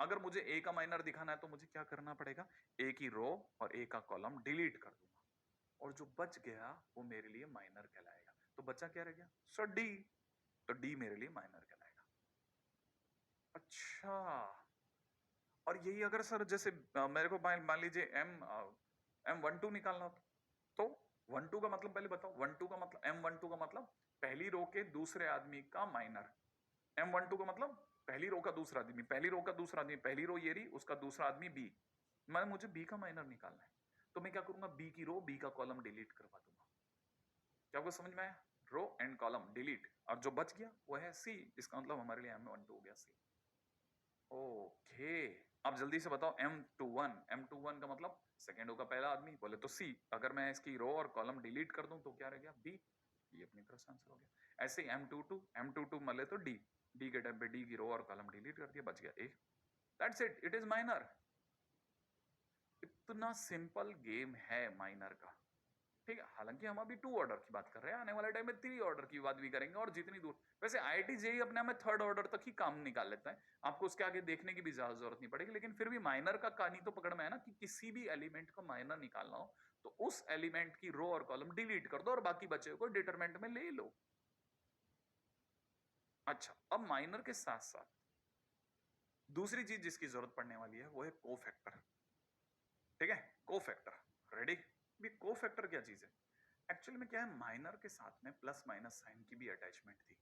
अगर मुझे ए का माइनर दिखाना है तो मुझे क्या करना पड़ेगा, ए की रो और ए का कॉलम डिलीट कर दूंगा और जो बच गया वो मेरे लिए माइनर कहलाएगा। तो बचा क्या रह गया सर, डी। तो डी मेरे लिए माइनर कहलाएगा। अच्छा, और यही अगर सर जैसे मेरे को मान लीजिए M12 निकालना हो तो 12 का मतलब पहले बताओ, 12 का मतलब, M12 का मतलब पहली रो के दूसरे आदमी का माइनर। M12 का मतलब पहली रो का दूसरा आदमी, पहली रो का दूसरा आदमी, पहली रो ये रही, उसका दूसरा आदमी बी। मैं, मुझे बी का माइनर निकालना है तो मैं क्या करूंगा, बी की रो बी का कॉलम डिलीट करवा दूंगा। क्या आपको समझ में आया? रो एंड कॉलम डिलीट, और जो बच गया वो है सी, इसका मतलब हमारे लिए M12 हो गया सी। ओके, अब जल्दी से बताओ M21, M21 का मतलब सेकेंड रो का पहला आदमी, बोले तो सी, अगर मैं इसकी रो और कॉलम डिलीट कर दूं तो क्या रह गया बी, ये अपनी तरफ से आंसर हो गया। ऐसे ही M22, M22 मले तो डी, डी के टाइम पे डी की रो और कॉलम डिलीट कर दिया, बच गया A. That's it, it is minor. इतना सिंपल गेम है माइनर का, ठीक है। हालांकि हम अभी 2 ऑर्डर की बात कर रहे हैं, आने वाले टाइम में 3 ऑर्डर की बात भी करेंगे, और जितनी दूर, वैसे आईआईटी जेईई अपने में 3rd ऑर्डर तक ही काम निकाल लेता है, आपको उसके आगे देखने की भी ज्यादा जरूरत नहीं पड़ेगी। लेकिन फिर भी माइनर का कहानी तो पकड़ में है ना, कि किसी भी एलिमेंट का माइनर निकालना हो तो उस एलिमेंट की रो और कॉलम डिलीट कर दो और बाकी बचे को डिटरमिनेंट में ले लो। अच्छा, अब माइनर के साथ साथ दूसरी चीज जिसकी जरूरत पड़ने वाली है वो है कोफैक्टर, ठीक है। Cofactor, ready? भी कोफैक्टर क्या चीज है? एक्चुअली में क्या है, माइनर के साथ में प्लस माइनस साइन की भी अटैचमेंट थी।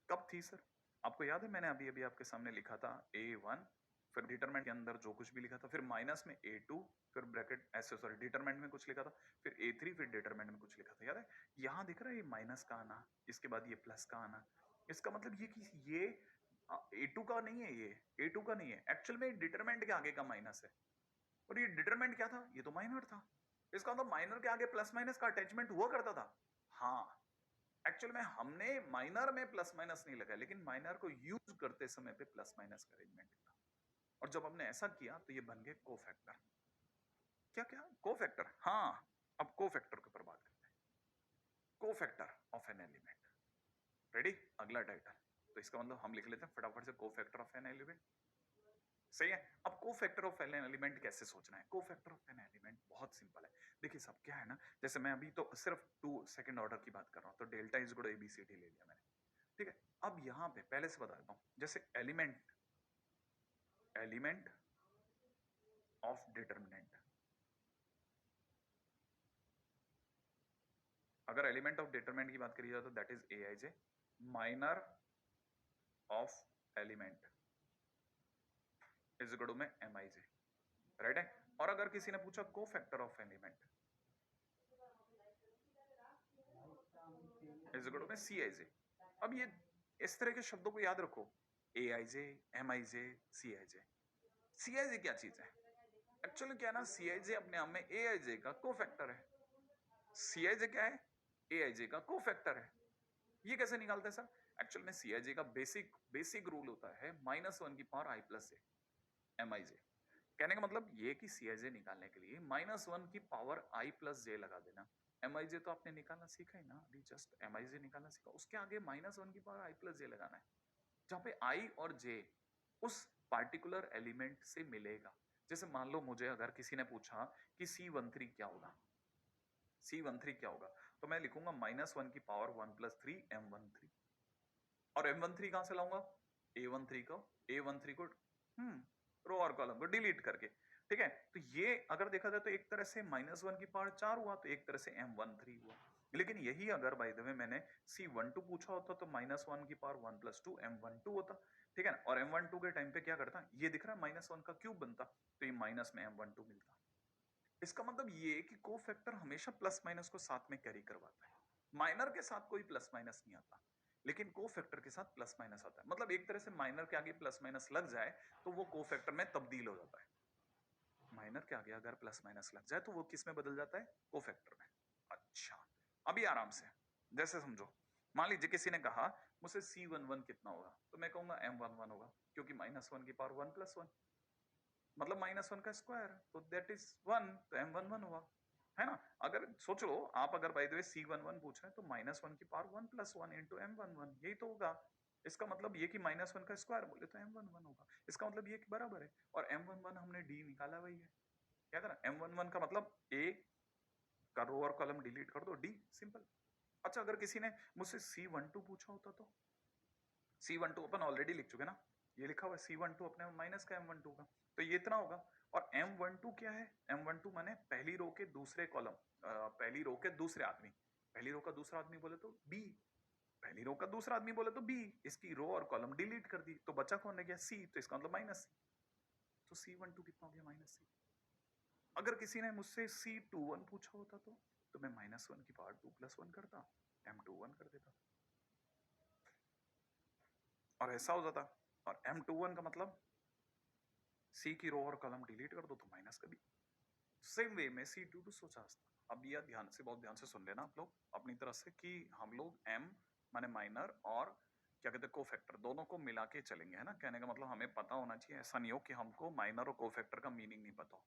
कब थी सर? आपको याद है मैंने अभी अभी आपके सामने लिखा था A1, फिर डिटरमिनेंट के अंदर जो कुछ भी लिखा था, फिर माइनस में A2, फिर ब्रैकेट ऐसे, सॉरी डिटरमिनेंट में कुछ लिखा था, फिर A3, फिर डिटरमिनेंट में कुछ लिखा था, याद है? यहाँ दिख रहा है ये माइनस का आना, इसके बाद ये प्लस का आना, इसका मतलब ये कि ये A2 का नहीं है, ये A2 का नहीं है, एक्चुअल में डिटरमिनेंट के आगे का माइनस है। और ये डिटरमिनेंट क्या था? ये तो माइनर था। इसका मतलब माइनर के आगे प्लस माइनस का अटैचमेंट हुआ करता था। हाँ, एक्चुअल में हमने माइनर में प्लस माइनस नहीं लगाया, लेकिन माइनर को यूज करते समय पे प्लस माइनस का अरेंजमेंट था, और जब हमने ऐसा किया तो ये बन गए कोफैक्टर। क्या क्या? कोफैक्टर, हाँ। अब कोफैक्टर के ऊपर बात करते हैं, cofactor of an element. Ready? अगला टाइटल, तो इसका मतलब हम लिख लेते हैं फटाफट से, कोफैक्टर ऑफ एन एलिमेंट। सही है। अब कोफैक्टर ऑफ एन एलिमेंट कैसे सोचना है? कोफैक्टर ऑफ एन एलिमेंट बहुत सिंपल है। देखिए सब क्या है ना, जैसे मैं अभी तो सिर्फ 2 सेकंड ऑर्डर की बात कर रहा हूं, तो डेल्टा इज गुड एबीसीडी ले लिया मैंने, ठीक है। अब यहां पे पहले से बता देता हूं, जैसे एलिमेंट, एलिमेंट ऑफ डिटरमिनेंट, अगर एलिमेंट ऑफ डिटरमिनेंट की बात करी जाए तो that is AIJ, minor of element is equal में एमआईजे, राइट है। और अगर किसी ने पूछा cofactor of element is equal में सीआईजे। अब ये इस तरह के शब्दों को याद रखो, एआईजे, एमआईजे, सीआईजे। सीआईजे क्या चीज है? एक्चुअली क्या है ना, सीआईजे अपने आप में एआईजे का कोफैक्टर है। सीआईजे क्या है? एआईजे का कोफैक्टर है। ये कैसे निकालते हैं सर? एक्चुअल में सीआईजे का बेसिक बेसिक रूल होता है -1 की power i plus J, MIJ. कहने का मतलब ये कि सीआईजे निकालने के लिए -1 की पावर i प्लस जे लगा देना। एमआईजे तो आपने निकालना सीखा ही ना, अभी जस्ट एमआईजे निकालना सीखा, उसके आगे -1 की पावर i प्लस जे लगाना है, जहां पे i और j उस पार्टिकुलर एलिमेंट से मिलेगा। जैसे मान लो मुझे अगर किसी ने पूछा कि C13 क्या होगा, C13 क्या होगा, तो मैं लिखूंगा -1 की पावर 1 प्लस 3 M13। और M13 कहां से लाऊंगा? A13 को, A13 को रो और कॉलम को डिलीट करके, ठीक है। तो ये अगर देखा जाए तो एक तरह से -1 की पावर 4 हुआ, तो एक तरह से M13 हुआ। लेकिन यही अगर बाय द वे मैंने C12 पूछा होता तो -1 की पावर 1 प्लस 2 M12 होता, ठीक है ना। और M12 के टाइम पे क्या करता, ये दिख रहा है -1 का क्यूब बनता, तो ये माइनस में M12 मिलता। इसका मतलब ये कि कोफैक्टर हमेशा प्लस माइनस को साथ में कैरी करवाता है। माइनर के साथ कोई प्लस माइनस नहीं आता, लेकिन कोफैक्टर के साथ प्लस माइनस आता है। मतलब एक तरह से माइनर के आगे प्लस माइनस लग जाए तो वो कोफैक्टर में तब्दील हो जाता है। माइनर के आगे अगर प्लस माइनस लग जाए तो वो किस में बदल जाता है? कोफैक्टर में। अच्छा, अभी आराम से, जैसे समझो, मान लीजिए किसी ने कहा मुझसे C11 कितना होगा, तो मैं कहूंगा M11 होगा, क्योंकि -1 की पावर 1 प्लस 1, मतलब -1 का स्क्वायर, तो दैट इज 1, तो M11 हुआ, है ना। अगर सोच लो आप, अगर बाय द वे C11 पूछ रहे हैं तो -1 की पावर 1 प्लस 1 इंटू M11, यही तो होगा। इसका मतलब ये कि -1 का स्क्वायर बोले तो M11 होगा। इसका मतलब ये कि बराबर है, और M11 हमने D निकाला वही है, क्या था ना, M11 का मतलब A का रो और कॉलम डिलीट कर दो, D सिंपल। अच्छा, अगर किसी ने मुझसे C12 पूछा होता तो C12 अपन ऑलरेडी लिख चुके ना, ये लिखा हुआ है C12 अपने माइनस का M12 का, तो ये इतना होगा। और M12 क्या है? M12 माने पहली रो के दूसरे कॉलम, पहली रो के दूसरे आदमी, पहली रो का दूसरा आदमी बोले तो B, पहली रो का दूसरा आदमी बोले तो B, इसकी रो और कॉलम डिलीट कर दी, तो बचा कौन रह गया? C, तो इसका मतलब -C, तो C12 कितना हो गया? -C। अगर किसी ने मुझसे C21 पूछा होता तो तो मैं -1 की पावर 2+1 करता, M21 कर देता और ऐसा हो जाता। और M21 का मतलब C की रो और कॉलम डिलीट कर दो तो माइनस का भी। सेम वे में C22 सोचा था। अब यह ध्यान से, बहुत ध्यान से सुन लेना आप लोग अपनी तरफ से कि हम लोग M माने माइनर और क्या कहते हैं कोफैक्टर दोनों को मिला के चलेंगे, है ना। कहने का मतलब हमें पता होना चाहिए, ऐसा नहीं हो कि हमको माइनर और कोफैक्टर का मीनिंग नहीं पता हो।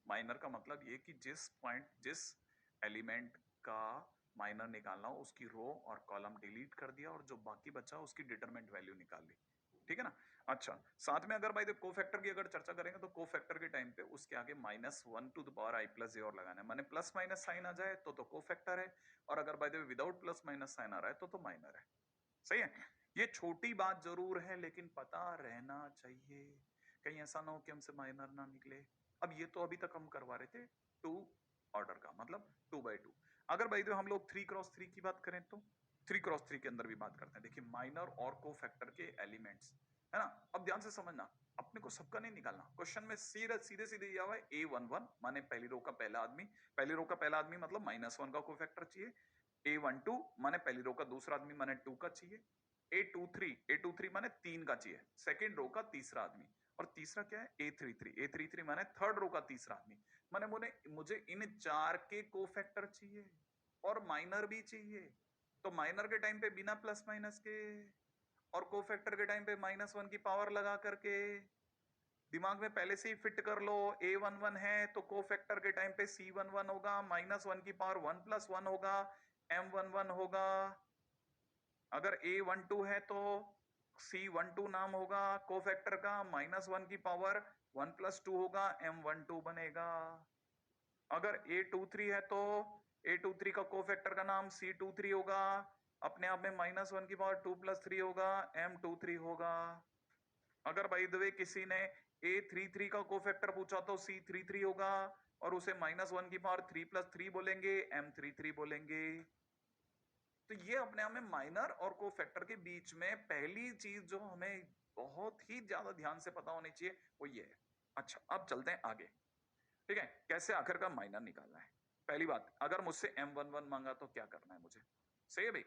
माइनर का मतलब ये कि जिस एलिमेंट का माइनर निकालना हो उसकी रो और कॉलम डिलीट कर दिया और जो बाकी बचा उसकी डिटरमिनेंट वैल्यू निकाल ली, ठीक है ना। अच्छा, साथ में अगर भाई कोफैक्टर की अगर चर्चा करेंगे तो कोफैक्टर के टाइम पे उसके आगे -1 to the power i plus J और लगाना है, माने प्लस माइनस साइन आ जाए तो कोफैक्टर है, और अगर भाई विदाउट प्लस माइनस साइन आ रहा है तो माइनर है। सही है। ये छोटी बात जरूर है लेकिन पता रहना चाहिए, कहीं ऐसा ना हो कि हमसे माइनर ना निकले। अब ये तो अभी तक हम करवा रहे थे 2 ऑर्डर का, मतलब 2x2। अगर भाई हम लोग 3x3 की बात करें तो 3x3 के अंदर भी बात करते हैं। देखिए माइनर और कोफैक्टर के एलिमेंट्स, है ना। अब ध्यान से समझना, अपने को सबका नहीं निकालना। क्वेश्चन में सीधे सीधे सीधे दिया हुआ है A11 माने पहली रो का पहला आदमी, पहली रो का पहला आदमी मतलब -1 का कोफैक्टर चाहिए। A12 माने पहली रो का दूसरा आदमी माने 2 का चाहिए। A23 माने 3 का चाहिए, सेकंड रो का तीसरा आदमी। और तीसरा क्या है A33 माने थर्ड रो का तीसरा आदमी। माने मुझे इन चार के कोफैक्टर चाहिए और माइनर भी चाहिए। तो माइनर के टाइम पे बिना प्लस माइनस के और कोफैक्टर के टाइम पे -1 की पावर लगा करके दिमाग में पहले से ही फिट कर लो। A11 है तो कोफैक्टर के टाइम पे C11 होगा, -1 की पावर 1+1 होगा, M11 होगा। अगर A12 है तो C12 नाम होगा कोफैक्टर का, -1 की पावर 1+2 होगा, M12 बनेगा। अगर A23 है तो A23 का कोफैक्टर का नाम C23 होगा, अपने आप में -1 की पावर 2+3 होगा, M23 होगा। अगर बाय द वे किसी ने A33 का कोफैक्टर पूछा तो C33 होगा और उसे -1 की पावर 3+3 बोलेंगे, M33 बोलेंगे। तो ये अपने आप में माइनर और कोफैक्टर के बीच में पहली चीज जो हमें बहुत ही ज्यादा ध्यान से पता होनी चाहिए वो ये है। अच्छा, अब चलते हैं आगे। ठीक है, कैसे आखिर का माइनर निकालना है। पहली बात, अगर मुझसे M11 मांगा तो क्या करना है मुझे। सही है भाई।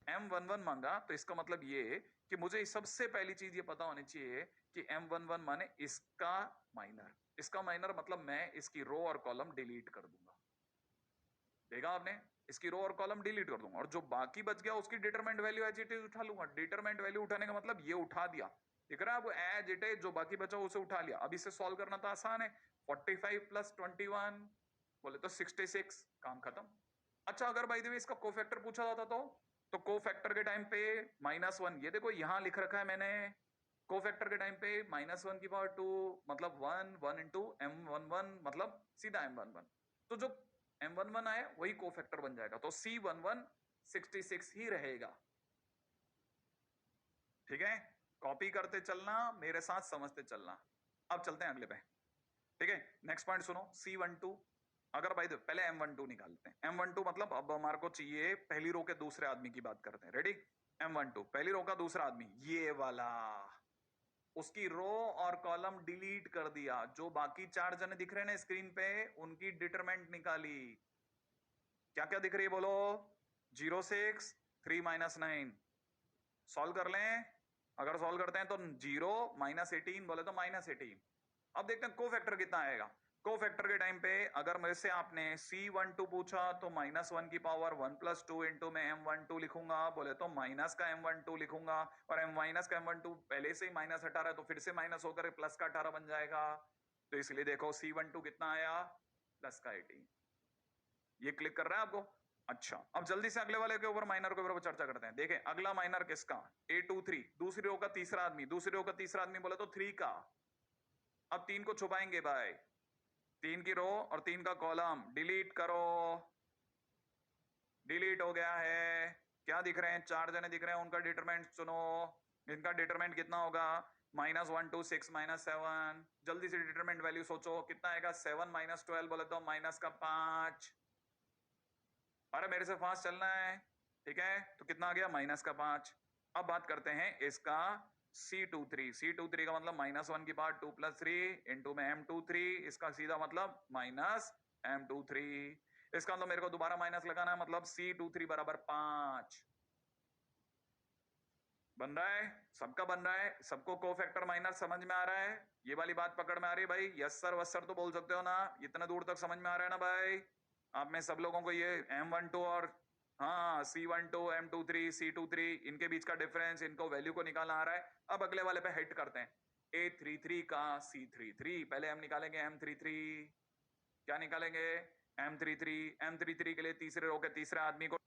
M11 मांगा तो इसका मतलब ये कि मुझे सबसे पहली चीज ये पता होनी चाहिए कि M11 माने इसका माइनर। इसका माइनर मतलब मैं इसकी रो और कॉलम डिलीट कर दूंगा। देखा आपने, इसकी रो और कॉलम डिलीट कर दूंगा और जो बाकी बच गया उसकी determinant value as it is उठा लूंगा। डिटरमिनेंट वैल्यू उठाने का मतलब ये उठा दिया, दिख रहा है आपको, एज इट इज जो बाकी बचा उसे उठा लिया। अब इसे सॉल्व करना तो आसान है, 45 + 21 बोले तो 66, काम खत्म। अच्छा, अगर बाय द वे इसका कोफैक्टर पूछा जाता तो कोफैक्टर के टाइम पे -1, ये देखो यहां लिख रखा है मैंने, कोफैक्टर के टाइम पे -1 की पावर 2 मतलब 1 इंटू M11 मतलब सीधा M11। तो जो M11 आए वही कोफैक्टर बन जाएगा, तो C11 66 ही रहेगा। ठीक है, कॉपी करते चलना, मेरे साथ समझते चलना। अब चलते हैं अगले पे। ठीक है, नेक्स्ट पॉइंट सुनो, C12। अगर भाई पहले M12 निकालते हैं। M12 मतलब अब हमारे को चाहिए पहली रो के दूसरे आदमी की बात करते हैं। रेडी, M12 पहली रो का दूसरा आदमी ये वाला, उसकी रो और कॉलम डिलीट कर दिया। जो बाकी चार जने दिख रहे हैं ना स्क्रीन पे, उनकी डिटरमिनेंट निकाली। क्या क्या दिख रही है बोलो। 06 3 - 9 सॉल्व कर लें। अगर सॉल्व करते हैं तो 0 -18 बोले तो -18। अब देखते हैं कोफैक्टर कितना आएगा। कोफैक्टर के टाइम पे अगर मेरे से आपने C12 पूछा तो -1 की पावर 1+2 इंटू में M12 लिखूंगा, बोले तो माइनस का M12 लिखूंगा, और माइनस का M12 पहले से ही माइनस हटा रहा है तो फिर से माइनस होकर प्लस का 18 बन जाएगा। तो इसलिए देखो C12 कितना आया, +18। ये क्लिक कर रहा है आपको? अच्छा, अब जल्दी से अगले वाले के ऊपर माइनर के ऊपर चर्चा करते हैं। देखें अगला माइनर किसका? A23, दूसरी रो का तीसरा आदमी, दूसरी रो का तीसरा आदमी बोले तो 3 का। अब 3 को छुपाएंगे भाई, 3 की रो और 3 का कॉलम डिलीट करो। डिलीट हो गया है। क्या दिख रहे हैं? 4 जने दिख रहे हैं, उनका डिटरमिनेंट चुनो। इनका डिटरमिनेंट कितना होगा? -1 2 6 -7। जल्दी से डिटरमिनेंट वैल्यू सोचो कितना आएगा? 7 -12 बोले तो माइनस का 5। अरे मेरे से फास्ट चलना है, ठीक है? तो कितना आ गया? माइनस का 5। अब बात करते हैं इसका C23। C23 का मतलब -1 की पावर 2 + 3 इंटू में M23, इसका सीधा मतलब -M23। इसका मतलब मेरे को दोबारा माइनस लगाना है, मतलब C23 बराबर 5 बन रहा है। सबका बन रहा है, सबको कोफैक्टर माइनस समझ में आ रहा है? ये वाली बात पकड़ में आ रही है भाई? यस सर वस सर तो बोल सकते हो ना? इतने दूर तक समझ में आ रहा है ना भाई? आप में सब लोगों को ये M12 और हाँ C12 M23 C23 इनके बीच का डिफरेंस, इनको वैल्यू को निकालना आ रहा है। अब अगले वाले पे हिट करते हैं। A33 का C33, पहले हम निकालेंगे M33। क्या निकालेंगे? M33। M33 के लिए तीसरे रो के तीसरे आदमी को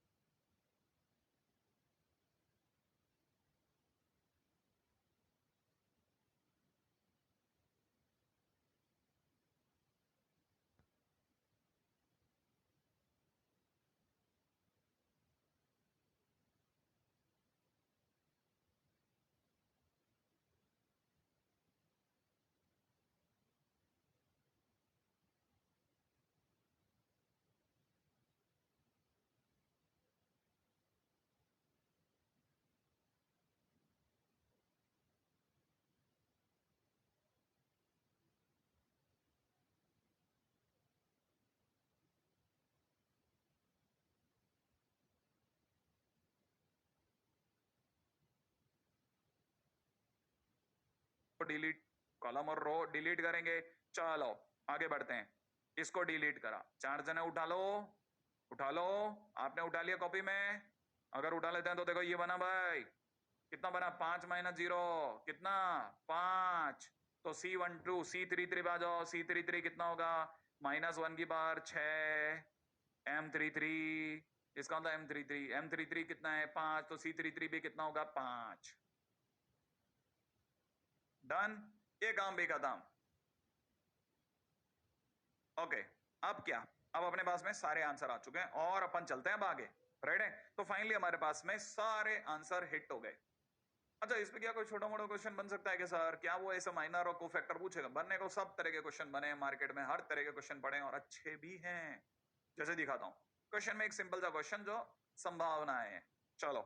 डिलीट, कॉलम और रो डिलीट करेंगे। चलो आगे बढ़ते हैं। इसको डिलीट करा, 4 जने उठा लो, उठा लो। आपने उठा लिया कॉपी में? अगर उठा लेते हैं तो देखो ये बना भाई, कितना बना? 5 - 0 कितना? 5। तो C12 C33 पे आ जाओ। C33 कितना होगा? -1 की पावर 6 M33। इसका मतलब M33 कितना है? 5। तो C33 भी कितना होगा? 5। डन, ये काम भी खत्म। ओके, अब क्या? अब अपने पास में सारे आंसर आ चुके हैं और अपन चलते हैं अब आगे। राइट है? तो फाइनली हमारे पास में सारे आंसर हिट हो गए। अच्छा, इसमें क्या कोई छोटा मोटा क्वेश्चन बन सकता है कि सर क्या वो ऐसे माइनर और कोफैक्टर पूछेगा? बनने को सब तरह के क्वेश्चन बने हैं मार्केट में, हर तरह के क्वेश्चन पड़े हैं और अच्छे भी हैं। जैसे दिखाता हूं क्वेश्चन में, एक सिंपल सा क्वेश्चन जो संभावनाएं हैं। चलो,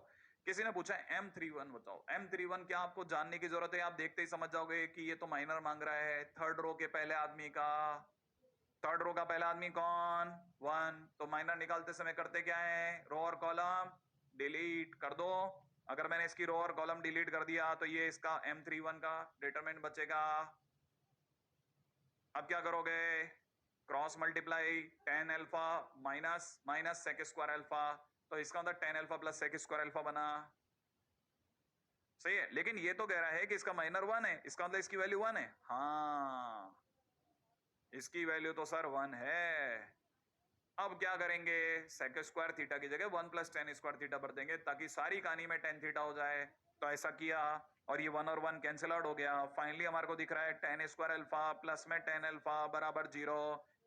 किसी ने पूछा M31 बताओ। M31 क्या आपको जानने की जरूरत है? आप देखते ही समझ जाओगे कि ये तो माइनर मांग रहा है। थर्ड रो के पहले आदमी का, थर्ड रो का पहला आदमी कौन? 1। तो माइनर निकालते समय करते क्या है? रो और कॉलम डिलीट कर दो। अगर मैंने इसकी रो और कॉलम डिलीट कर दिया तो ये इसका M31 का डिटरमिनेंट बचेगा। अब क्या करोगे? Cross multiply, tan alpha minus minus sec square alpha. तो इसका मतलब tan alpha plus sec square alpha बना। सही है, लेकिन ये तो कह रहा है कि इसका माइनर 1 है, इसका मतलब इसकी वैल्यू 1 है। हाँ, इसकी वैल्यू तो सर 1 है। अब क्या करेंगे? सेक स्क्वायर थीटा की जगह 1 + tan स्क्वायर थीटा भर देंगे ताकि सारी कहानी में tan थीटा हो जाए। तो ऐसा किया और ये 1 और 1 कैंसिल आउट हो गया। फाइनली हमारे को दिख रहा है tan स्क्वायर अल्फा प्लस में tan अल्फा बराबर 0।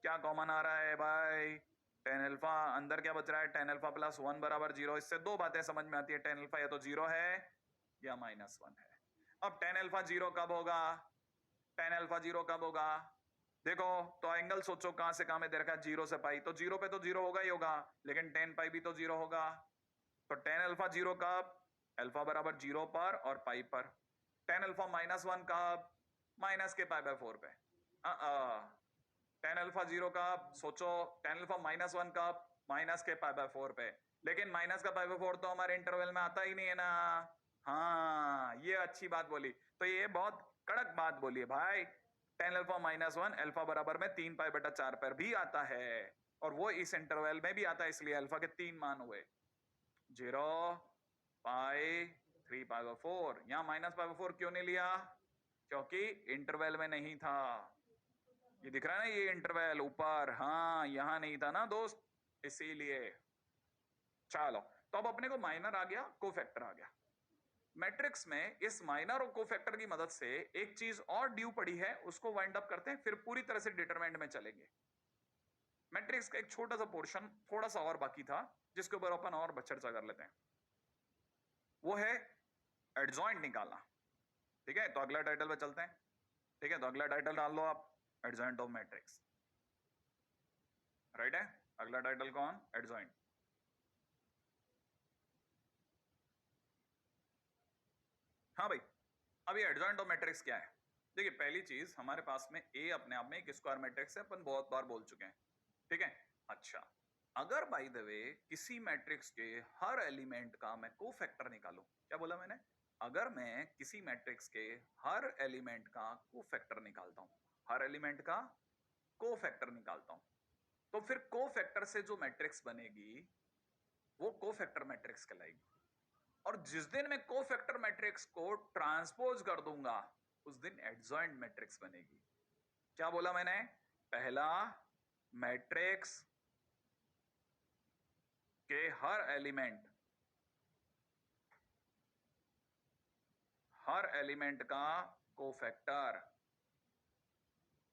क्या कॉमन आ रहा है भाई? tan alpha. अंदर क्या बच रहा है? tan अल्फा प्लस 1 बराबर 0। इससे दो बातें समझ में आती है, tan अल्फा या तो 0 है या -1 है। अब tan अल्फा 0 कब होगा? tan अल्फा 0 कब होगा? देखो तो एंगल सोचो कहां से कहां में दे रखा है? 0 से पाई, तो 0 पे तो 0 होगा ही होगा, लेकिन tan पाई भी तो 0 होगा। तो tan अल्फा 0 कब? अल्फा बराबर 0 पर और पाई पर। tan अल्फा -1 कब? माइनस के पाई बाय 4 पे। tan अल्फा 0 कब? सोचो। tan अल्फा -1 कब? माइनस के पाई बाय 4 पे। लेकिन माइनस का पाई बाय 4 तो हमारे इंटरवल में आता ही नहीं है ना। हाँ, ये अच्छी बात बोली। तो ये बहुत कड़क बात बोली है भाई। tan अल्फा -1 अल्फा बराबर में 3 पाई/4 पर भी आता है और वो इस इंटरवल में भी आता है, इसलिए अल्फा के 3 मान हुए 0 पाई 3 पाई/4। यहां -पाई/4 क्यों नहीं लिया? क्योंकि इंटरवल में नहीं था। ये दिख रहा है ना, ये इंटरवल ऊपर, हाँ यहां नहीं था ना दोस्त। इसीलिए चलो, तो अब अपने को माइनर आ गया, कोफैक्टर आ गया। मैट्रिक्स में इस माइनर और कोफैक्टर की मदद से एक चीज और ड्यू पड़ी है, उसको वाइंड अप करते हैं, फिर पूरी तरह से डिटरमिनेंट में चलेंगे। मैट्रिक्स का एक छोटा सा पोर्शन थोड़ा सा और बाकी था, जिसके ऊपर अपन और चर्चा कर लेते हैं। वो है एडजॉइंट निकालना। ठीक है, तो अगला टाइटल पे चलते हैं। ठीक है, तो अगला टाइटल डाल लो आप, एडजॉइंट ऑफ मैट्रिक्स। राइट है, अगला टाइटल कौन? एडजॉइंट। हाँ भाई, अब ये एडजॉइंट ऑफ मैट्रिक्स क्या है? देखिए, पहली चीज हमारे पास में ए अपने आप में एक स्क्वायर मैट्रिक्स है, अपन बहुत बार बोल चुके हैं। ठीक है, अच्छा, अगर बाय द वे किसी मैट्रिक्स के हर एलिमेंट का मैं कोफैक्टर निकालूं, क्या बोला मैंने? अगर मैं किसी मैट्रिक्स के हर एलिमेंट का कोफैक्टर निकालता हूं, हर एलिमेंट का कोफैक्टर निकालता हूं, तो फिर कोफैक्टर से जो मैट्रिक्स बनेगी वो कोफैक्टर मैट्रिक्स कहलाएगी। और जिस दिन मैं कोफैक्टर मैट्रिक्स को ट्रांसपोज कर दूंगा, उस दिन एडजॉइंट मैट्रिक्स बनेगी। क्या बोला मैंने? पहला, मैट्रिक्स के हर एलिमेंट का कोफैक्टर,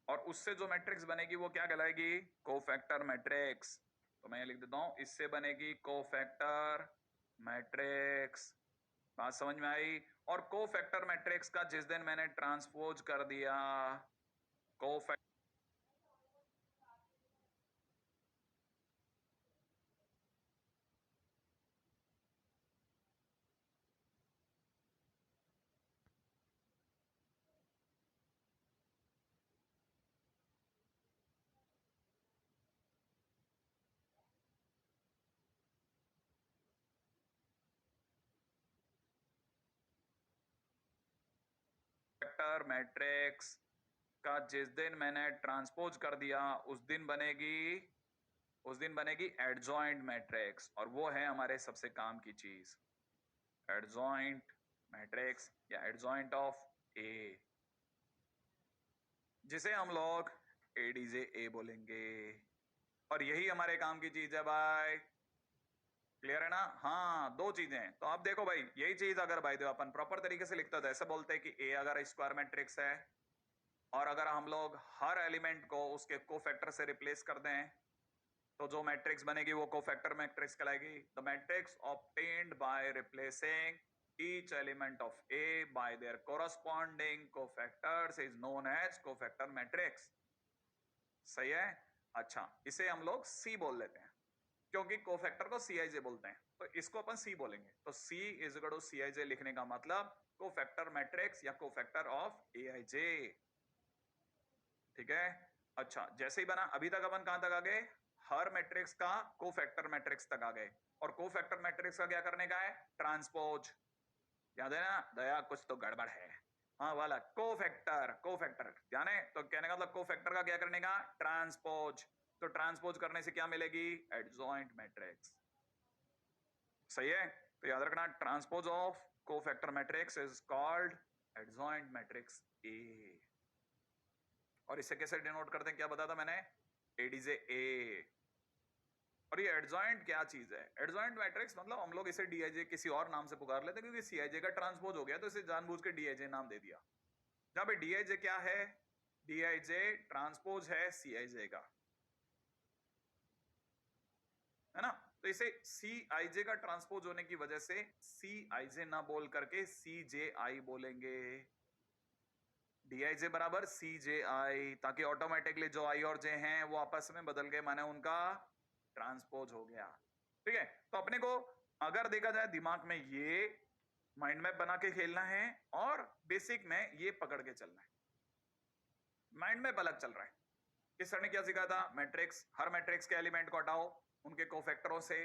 और उससे जो मैट्रिक्स बनेगी वो क्या कहलाएगी? Cofactor matrix. तो मैं ये लिख देता हूं, इससे बनेगी कोफैक्टर मैट्रिक्स। बात समझ में आई? और कोफैक्टर मैट्रिक्स का जिस दिन मैंने ट्रांसपोज कर दिया, कोफैक्टर मैट्रिक्स का जिस दिन मैंने ट्रांसपोज कर दिया, उस दिन बनेगी एडजॉइंट मैट्रिक्स। और वो है हमारे सबसे काम की चीज, एडजॉइंट मैट्रिक्स या एडजॉइंट ऑफ ए, जिसे हम लोग एडीजे ए बोलेंगे। और यही हमारे काम की चीज है भाई। क्लियर है ना? हाँ, दो चीजें हैं। तो अब देखो भाई, यही चीज अगर भाई दो अपन प्रॉपर तरीके से लिखते तो ऐसे बोलते हैं कि ए अगर स्क्वायर मैट्रिक्स है, और अगर हम लोग हर एलिमेंट को उसके कोफैक्टर से रिप्लेस कर दें, तो जो मैट्रिक्स बनेगी वो कोफैक्टर मैट्रिक्स कहलाएगी। The matrix obtained by replacing each element of A by their corresponding cofactors is known as cofactor matrix। सही है? अच्छा, इसे हम लोग C बोल लेते हैं, क्योंकि कोफैक्टर को CIJ बोलते हैं, तो इसको अपन C बोलेंगे। तो C is equal to CIJ लिखने का मतलब कोफैक्टर मैट्रिक्स या कोफैक्टर ऑफ AIJ। ठीक है, अच्छा, जैसे ही बना, अभी तक अपन कहां तक आ गए? हर मैट्रिक्स का कोफैक्टर मैट्रिक्स तक आ गए। और कोफैक्टर मैट्रिक्स का क्या करने का है? ट्रांसपोज। याद है ना? दया, कुछ तो गड़बड़ है। हाँ वाला कोफैक्टर, कोफैक्टर ध्यान है? तो कहने का मतलब कोफैक्टर का क्या करने का? ट्रांसपोज। तो ट्रांसपोज करने से क्या मिलेगी? Adjoint matrix. सही है? तो याद रखना, transpose of cofactor matrix is called adjoint matrix A. और इसे कैसे डिनोट करते हैं, क्या बताया था मैंने? एडीजे ए। और ये एडजॉइंट क्या चीज है? एडजॉइंट मैट्रिक्स मतलब हम लोग इसे डीआईजे किसी और नाम से पुकार लेते हैं, क्योंकि सीआईजे का ट्रांसपोज हो गया तो इसे जानबूझ के डीआईजे नाम दे दिया। जहां पे डीआईजे क्या है? डीआईजे ट्रांसपोज है सीआईजे का, है ना? तो इसे सीआईजे का ट्रांसपोज होने की वजह से सीआईजे ना बोल करके सीजेआई बोलेंगे। डीआईजे बराबर सीजेआई, ताकि ऑटोमेटिकली जो आई और जे हैं वो आपस में बदल गए, माने उनका ट्रांसपोज हो गया। ठीक है, तो अपने को अगर देखा जाए दिमाग में ये माइंड मैप बना के खेलना है, और बेसिक में ये पकड़ के चलना है। माइंड मैप अलग चल रहा है। इस सर ने क्या सिखाया था? मैट्रिक्स, हर मैट्रिक्स के एलिमेंट को हटाओ उनके कोफैक्टरों से,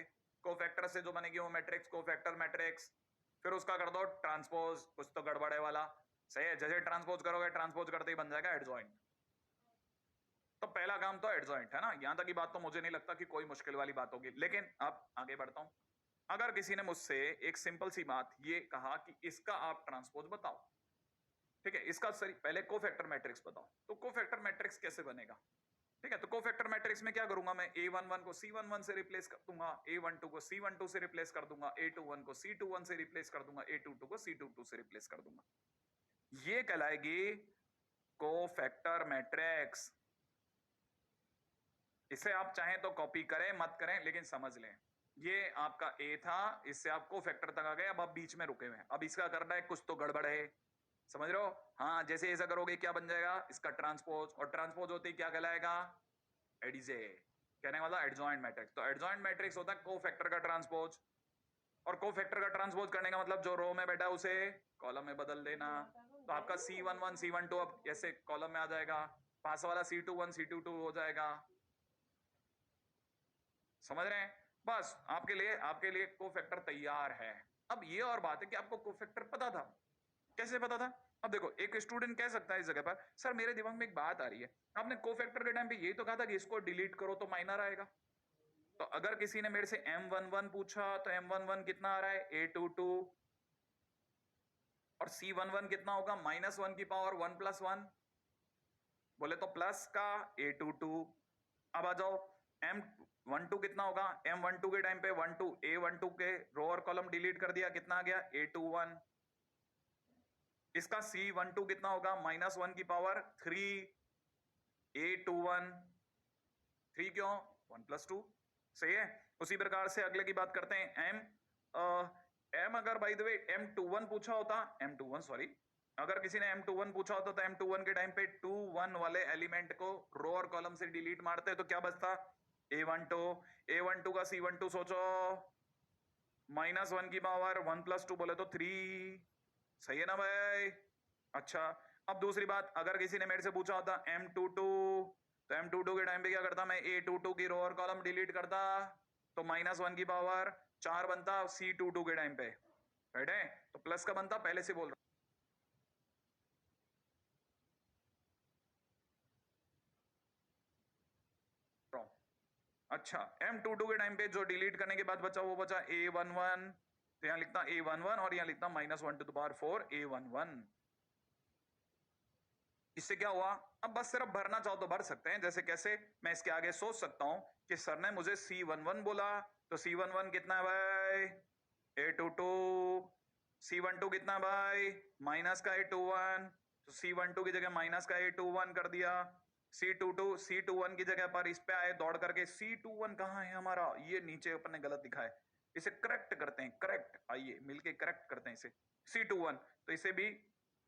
कोफैक्टर से जो बनेगी वो मैट्रिक्स कोफैक्टर मैट्रिक्स, फिर उसका कर दो ट्रांसपोज। कुछ तो गड़बड़ है वाला। सही है? जैसे ट्रांसपोज करोगे, ट्रांसपोज करते ही बन जाएगा एडजॉइंट। तो पहला काम तो एडजॉइंट है ना। यहां तक की बात तो मुझे नहीं लगता कि कोई मुश्किल वाली बात होगी। लेकिन अब आगे बढ़ता हूं। अगर किसी ने मुझसे एक सिंपल सी बात ये कहा कि इसका आप ट्रांसपोज बताओ, ठीक है, इसका सही पहले कोफैक्टर मैट्रिक्स बताओ, तो कोफैक्टर मैट्रिक्स कैसे बनेगा? ठीक है, तो कोफैक्टर मैट्रिक्स में क्या करूंगा मैं, A11 को C11 से रिप्लेस कर दूंगा, A12 को C12 से रिप्लेस कर दूंगा, A21 को C21 से रिप्लेस कर दूंगा, A22 को C22 से रिप्लेस कर दूंगा। ये कहलाएगी कोफैक्टर मैट्रिक्स। इसे आप चाहें तो कॉपी करें मत करें, लेकिन समझ लें ये आपका A था, इससे आप कोफैक्टर तक आ गए, अब आप बीच में रुके हुए हैं, अब इसका करना है कुछ तो गड़बड़ है, समझ रहे हो? हाँ, जैसे ऐसा करोगे क्या बन जाएगा, इसका ट्रांसपोज, और ट्रांसपोज होते ही क्या कहलाएगा, एडिजे, कहने वाला एडजॉइंट मैट्रिक्स। तो एडजॉइंट मैट्रिक्स होता है कोफैक्टर का ट्रांसपोज, और कोफैक्टर का ट्रांसपोज करने का मतलब जो रो में बैठा है उसे कॉलम में बदल देना। तो आपका C11 C12 अब ऐसे कॉलम में आ जाएगा, पास वाला C21 C22 हो जाएगा, समझ रहे हैं? बस आपके लिए कोफैक्टर तैयार है। अब ये और बात है कि आपको कोफैक्टर पता था, कैसे पता था? अब देखो, एक स्टूडेंट कह सकता है इस जगह पर, सर मेरे दिमाग में एक बात आ रही है, आपने कोफैक्टर के टाइम पे यही तो कहा था कि इसको डिलीट करो तो माइनर आएगा। तो अगर किसी ने मेरे से M11 पूछा तो M11 कितना आ रहा है, A22, और C11 कितना होगा, -1 की पावर 1 + 1, बोले तो प्लस का A22। अब आ जाओ, M12 कितना होगा, M12 के टाइम पे 12, A12 के रो और कॉलम डिलीट कर दिया, कितना आ गया, A21। इसका C12 कितना होगा, -1 की पावर 3, A21। 3 क्यों, 1 + 2, सही है। उसी प्रकार से अगले की बात करते हैं, M अगर बाय द वे M21 पूछा होता, M21 सॉरी, अगर किसी ने M21 पूछा होता तो M21 के टाइम पे 2 1 वाले एलिमेंट को रो और कॉलम से डिलीट मारते तो क्या बचता, A12 का C12 सोचो, -1 की पावर 1 + 2 बोले तो 3, सही है ना भाई? अच्छा, अब दूसरी बात, अगर किसी ने मेरे से पूछा होता M22, तो M22 के टाइम पे क्या करता मैं, A22 की रो और कॉलम डिलीट करता, तो -1 की पावर 4 बनता C22 के टाइम पे, राइट है? तो प्लस का बनता, पहले से बोल रहा हूं। अच्छा, M22 के टाइम पे जो डिलीट करने के बाद बचा वो बचा A11, तो यहां लिखता A11 और यहां लिखता -1⁴ A11। इससे क्या हुआ, अब बस सिर्फ भरना चाहो तो भर सकते हैं, जैसे कैसे, मैं इसके आगे सोच सकता हूं कि सर ने मुझे C11 बोला, तो C11 कितना है भाई, A22, C12 कितना है भाई, माइनस का A21, तो C12 की जगह माइनस का A21 कर दिया, C21 की जगह पर इस पे आए दौड़ करके, C21 कहां है हमारा, ये नीचे अपन ने गलत लिखा है, इसे करेक्ट करते हैं, करेक्ट, आइए मिलके करेक्ट करते हैं इसे, C21, तो इसे भी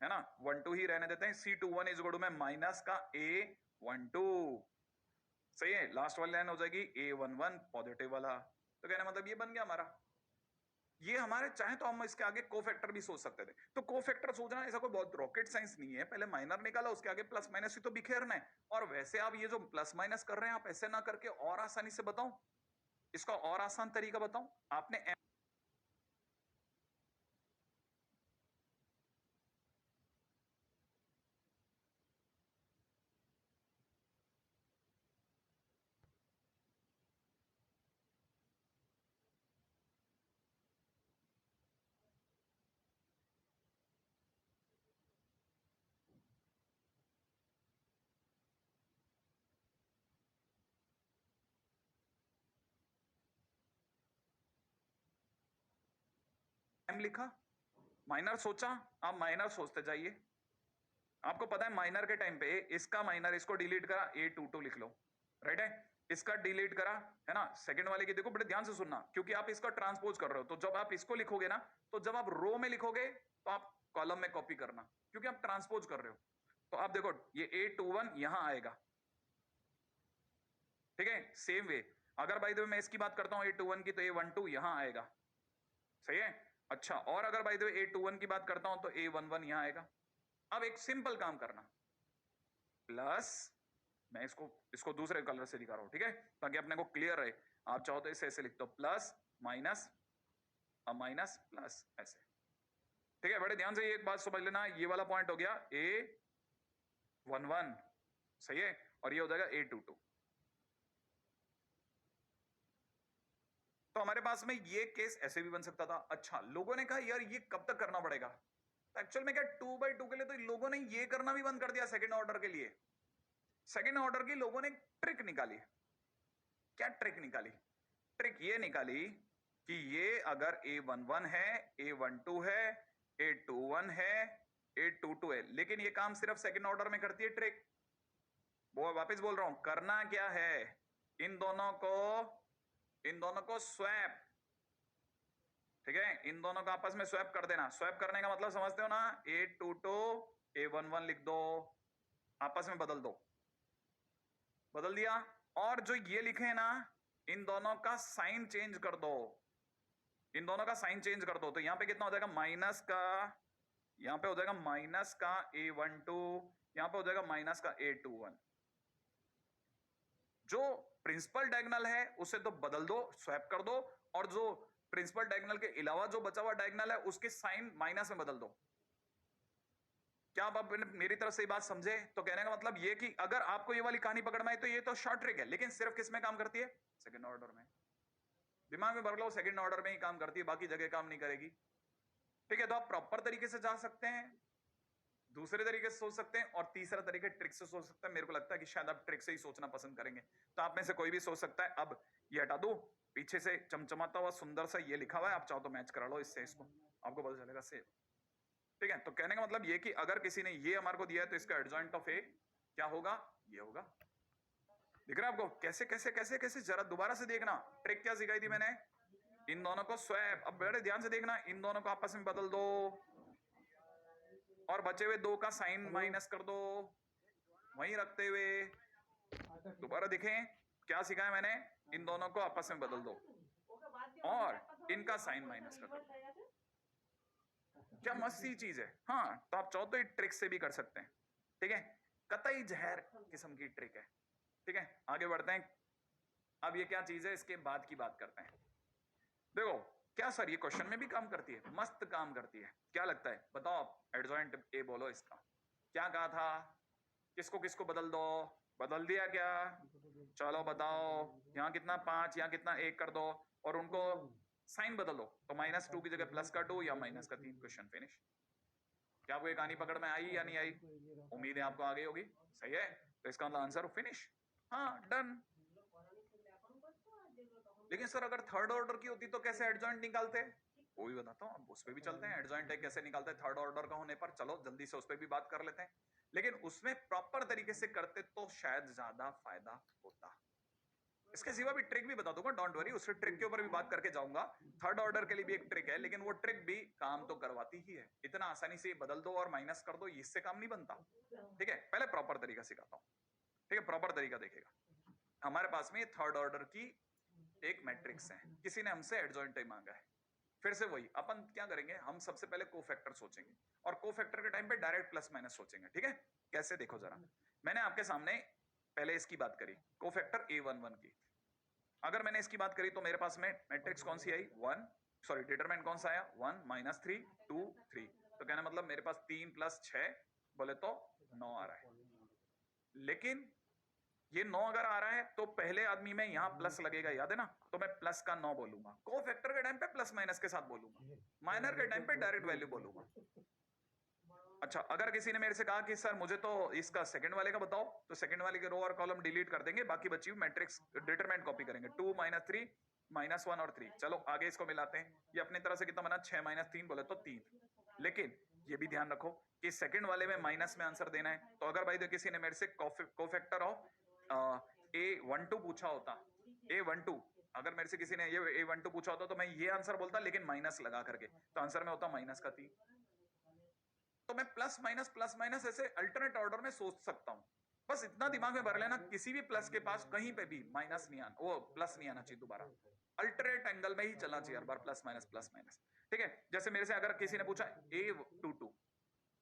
है ना 12 ही रहने देते हैं, C21 इज इक्वल टू में माइनस का A12, सही है, लास्ट वाली लाइन हो जाएगी A11 पॉजिटिव वाला, तो कहने मतलब ये बन गया हमारा। ये हमारे चाहे तो हम इसके आगे कोफैक्टर भी सोच सकते थे, तो कोफैक्टर सोचना ऐसा कोई बहुत रॉकेट साइंस नहीं है, पहले माइनर निकाला, उसके आगे प्लस माइनस ही तो बिखेरना है, और वैसे आप ये जो प्लस माइनस कर रहे हैं आप ऐसे ना करके और आसानी से बताऊं, इसका और आसान तरीका बताऊं, आपने M लिखा, माइनर सोचा, आप माइनर सोचते जाइए, आपको पता है माइनर के टाइम पे इसका माइनर, इसको डिलीट करा, A22 लिख लो, राइट है, इसका डिलीट करा, है ना, सेकंड वाले की देखो बड़े ध्यान से सुनना, क्योंकि आप इसका ट्रांसपोज कर रहे हो, तो जब आप इसको लिखोगे ना, तो जब आप रो में लिखोगे तो आप कॉलम में कॉपी करना, क्योंकि आप ट्रांसपोज कर रहे हो, तो आप देखो ये A21 यहां आएगा, ठीक है, सेम वे, अगर बाय द वे मैं इसकी बात करता हूं A21 की, तो A12 यहां आएगा, सही है। अच्छा, और अगर बाय द वे A21 की बात करता हूं तो A11 यहां आएगा। अब एक सिंपल काम करना, प्लस, मैं इसको इसको दूसरे कलर से दिखा रहा हूं, ठीक है, ताकि अपने को क्लियर रहे, आप चाहो तो इसे ऐसे लिख दो, प्लस माइनस, माइनस प्लस, ऐसे, ठीक है। बड़े ध्यान से ये एक बात समझ लेना, ये वाला पॉइंट हो गया A11, सही है, और ये हो जाएगा A22। तो हमारे पास में ये केस ऐसे भी बन सकता था। अच्छा, लोगों ने कहा यार ये कब तक करना पड़ेगा, तो एक्चुअल में क्या 2/2 के लिए तो लोगों ने ये करना भी बंद कर दिया सेकंड ऑर्डर के लिए, सेकेंड ऑर्डर की लोगों ने ट्रिक निकाली। क्या ट्रिक निकाली? ट्रिक ये निकाली कि ये अगर A11 है, A12 है, A21 है, A22 है, लेकिन ये काम सिर्फ सेकेंड ऑर्डर में करती है ट्रिक। वो वापस बोल रहा हूं, करना क्या है, इन दोनों को स्वैप, ठीक है, इन दोनों को आपस में स्वैप कर देना। स्वैप करने का मतलब समझते हो ना, A22 A11 लिख दो, आपस में बदल दो, बदल दिया। और जो ये लिखे हैं ना, इन दोनों का साइन चेंज कर दो, इन दोनों का साइन चेंज कर दो। तो यहां पे कितना हो जाएगा, माइनस का, यहां पे हो जाएगा माइनस का A12, यहां पे हो जाएगा माइनस का A21। जो प्रिंसिपल डायगोनल है उसे तो बदल दो, स्वैप कर दो, और जो प्रिंसिपल डायगोनल के अलावा जो बचा हुआ डायगोनल है उसके साइन माइनस में बदल दो। क्या आप मेरी तरफ से बात समझे? तो कहने का मतलब ये कि अगर आपको ये वाली कहानी पकड़ में आई तो ये तो शॉर्ट ट्रिक है, लेकिन सिर्फ किस में काम करती है, सेकंड ऑर्डर में। दिमाग में भर लो, सेकंड ऑर्डर में ही काम करती है, बाकी जगह काम नहीं करेगी। ठीक है, तो आप प्रॉपर तरीके से जा सकते हैं, दूसरे तरीके से सोच सकते हैं, और तीसरा तरीके ट्रिक से सोच सकते हैं। मेरे को लगता है कि शायद आप ट्रिक से ही सोचना पसंद करेंगे, तो आप में से कोई भी सोच सकता है। अब ये हटा दो, पीछे से चमचमाता हुआ सुंदर सा ये लिखा हुआ है, आप चाहो तो मैच करा लो इससे, इसको आपको पता चलेगा सेव। ठीक है, तो कहने का मतलब ये कि अगर किसी ने ये हमारे को दिया है तो इसका एडजॉइंट ऑफ ए क्या होगा, ये होगा। दिख रहा है आपको कैसे कैसे कैसे कैसे? जरा दोबारा से देखना, ट्रिक क्या सिखाई थी मैंने, इन दोनों को स्वैप। अब बड़े ध्यान से देखना, इन दोनों को आपस में बदल दो, और बचे हुए दो का साइन माइनस कर दो, वहीं रखते हुए। दोबारा देखें क्या सिखाया मैंने, इन दोनों को आपस में बदल दो और इनका साइन माइनस कर दो। क्या मस्त सी चीज है। हाँ, तो आप चाहो तो ये ट्रिक से भी कर सकते हैं। ठीक है, कतई जहर किस्म की ट्रिक है। ठीक है, आगे बढ़ते हैं। अब ये क्या चीज है, इसके बाद की बात करते हैं। देखो, क्या सर ये क्वेश्चन में भी काम करती है? मस्त काम करती है। क्या लगता है, बताओ आप, एडजॉइंट ए बोलो इसका। क्या कहा था, किसको किसको बदल दो, बदल दिया क्या? चलो बताओ, यहाँ कितना 5, यहाँ कितना 1 कर दो, और उनको साइन बदल दो। तो -2 की जगह +2 या -3। Question finish. क्या आपको ये कहानी पकड़ में आई या नहीं आई? उम्मीद है आपको आ गई होगी। सही है, तो इसका मतलब आंसर फिनिश। हाँ, डन। लेकिन सर अगर थर्ड ऑर्डर की होती तो कैसे एडजॉइंट निकालते? वो भी बताता हूँ, अब उस पर भी चलते हैं। एडजॉइंट कैसे निकालते हैं थर्ड ऑर्डर का होने पर, चलो जल्दी से उस पर भी बात कर लेते हैं। लेकिन उसमें प्रॉपर तरीके से करते तो शायद ज्यादा फायदा होता। इसके सिवा भी ट्रिक भी बता दूंगा, डोंट वरी, उस ट्रिक के ऊपर भी बात करके जाऊंगा। थर्ड ऑर्डर के लिए भी एक ट्रिक है, लेकिन वो ट्रिक भी काम तो करवाती ही है। इतना आसानी से बदल दो और माइनस कर दो, इससे काम नहीं बनता। ठीक है, पहले प्रॉपर तरीका सिखाता हूँ। ठीक है, प्रॉपर तरीका देखेगा। हमारे पास में थर्ड ऑर्डर की एक मैट्रिक्स है, किसी ने हमसे एडजॉइंट मांगा है। फिर से वही अपन क्या करेंगे, हम सबसे पहले कोफैक्टर सोचेंगे, और कोफैक्टर के टाइम पे डायरेक्ट प्लस माइनस सोचेंगे। ठीक है, कैसे देखो जरा, मैंने आपके सामने पहले इसकी बात करी, कोफैक्टर A11 की। अगर मैंने इसकी बात करी तो मेरे पास में मैट्रिक्स कौन सी आई, 1, सॉरी डिटरमिनेंट कौन सा आया, 1 -3 2 3। तो कहना मतलब मेरे पास 3 + 6 बोले तो 9 आ रहा है। लेकिन ये 9 अगर आ रहा है तो पहले आदमी में यहां प्लस लगेगा, याद है ना, तो मैं प्लस का 9 बोलूंगा। कोफैक्टर के टाइम पे प्लस माइनस के साथ बोलूंगा, माइनर के टाइम पे डायरेक्ट वैल्यू बोलूंगा। अच्छा, अगर किसी ने मेरे से कहा कि सर मुझे तो इसका सेकंड वाले का बताओ, तो सेकंड वाले के रो और कॉलम डिलीट कर देंगे, बाकी बची हुई मैट्रिक्स डिटरमिनेंट कॉपी करेंगे। 2 -3 -1 और 3। चलो आगे इसको मिलाते हैं। ये अपनी तरह से कितना बना, 6 -3 बोले तो 3। लेकिन ये भी ध्यान रखो कि सेकंड वाले में माइनस में आंसर देना है। तो अगर भाई तो किसी ने मेरे से कोफैक्टर ऑफ A12 पूछा होता, A12 अगर मेरे से किसी ने ये A12 पूछा होता तो मैं ये आंसर बोलता, लेकिन माइनस लगा करके, तो आंसर में होता -3। तो मैं प्लस माइनस ऐसे अल्टरनेट ऑर्डर में सोच सकता हूं। बस इतना दिमाग में भर लेना, किसी भी प्लस के पास कहीं पे भी माइनस नहीं आना, वो प्लस नहीं आना चाहिए दोबारा। अल्टरनेट एंगल में ही चलना चाहिए हर बार, प्लस माइनस। ठीक है, जैसे मेरे से अगर किसी ने पूछा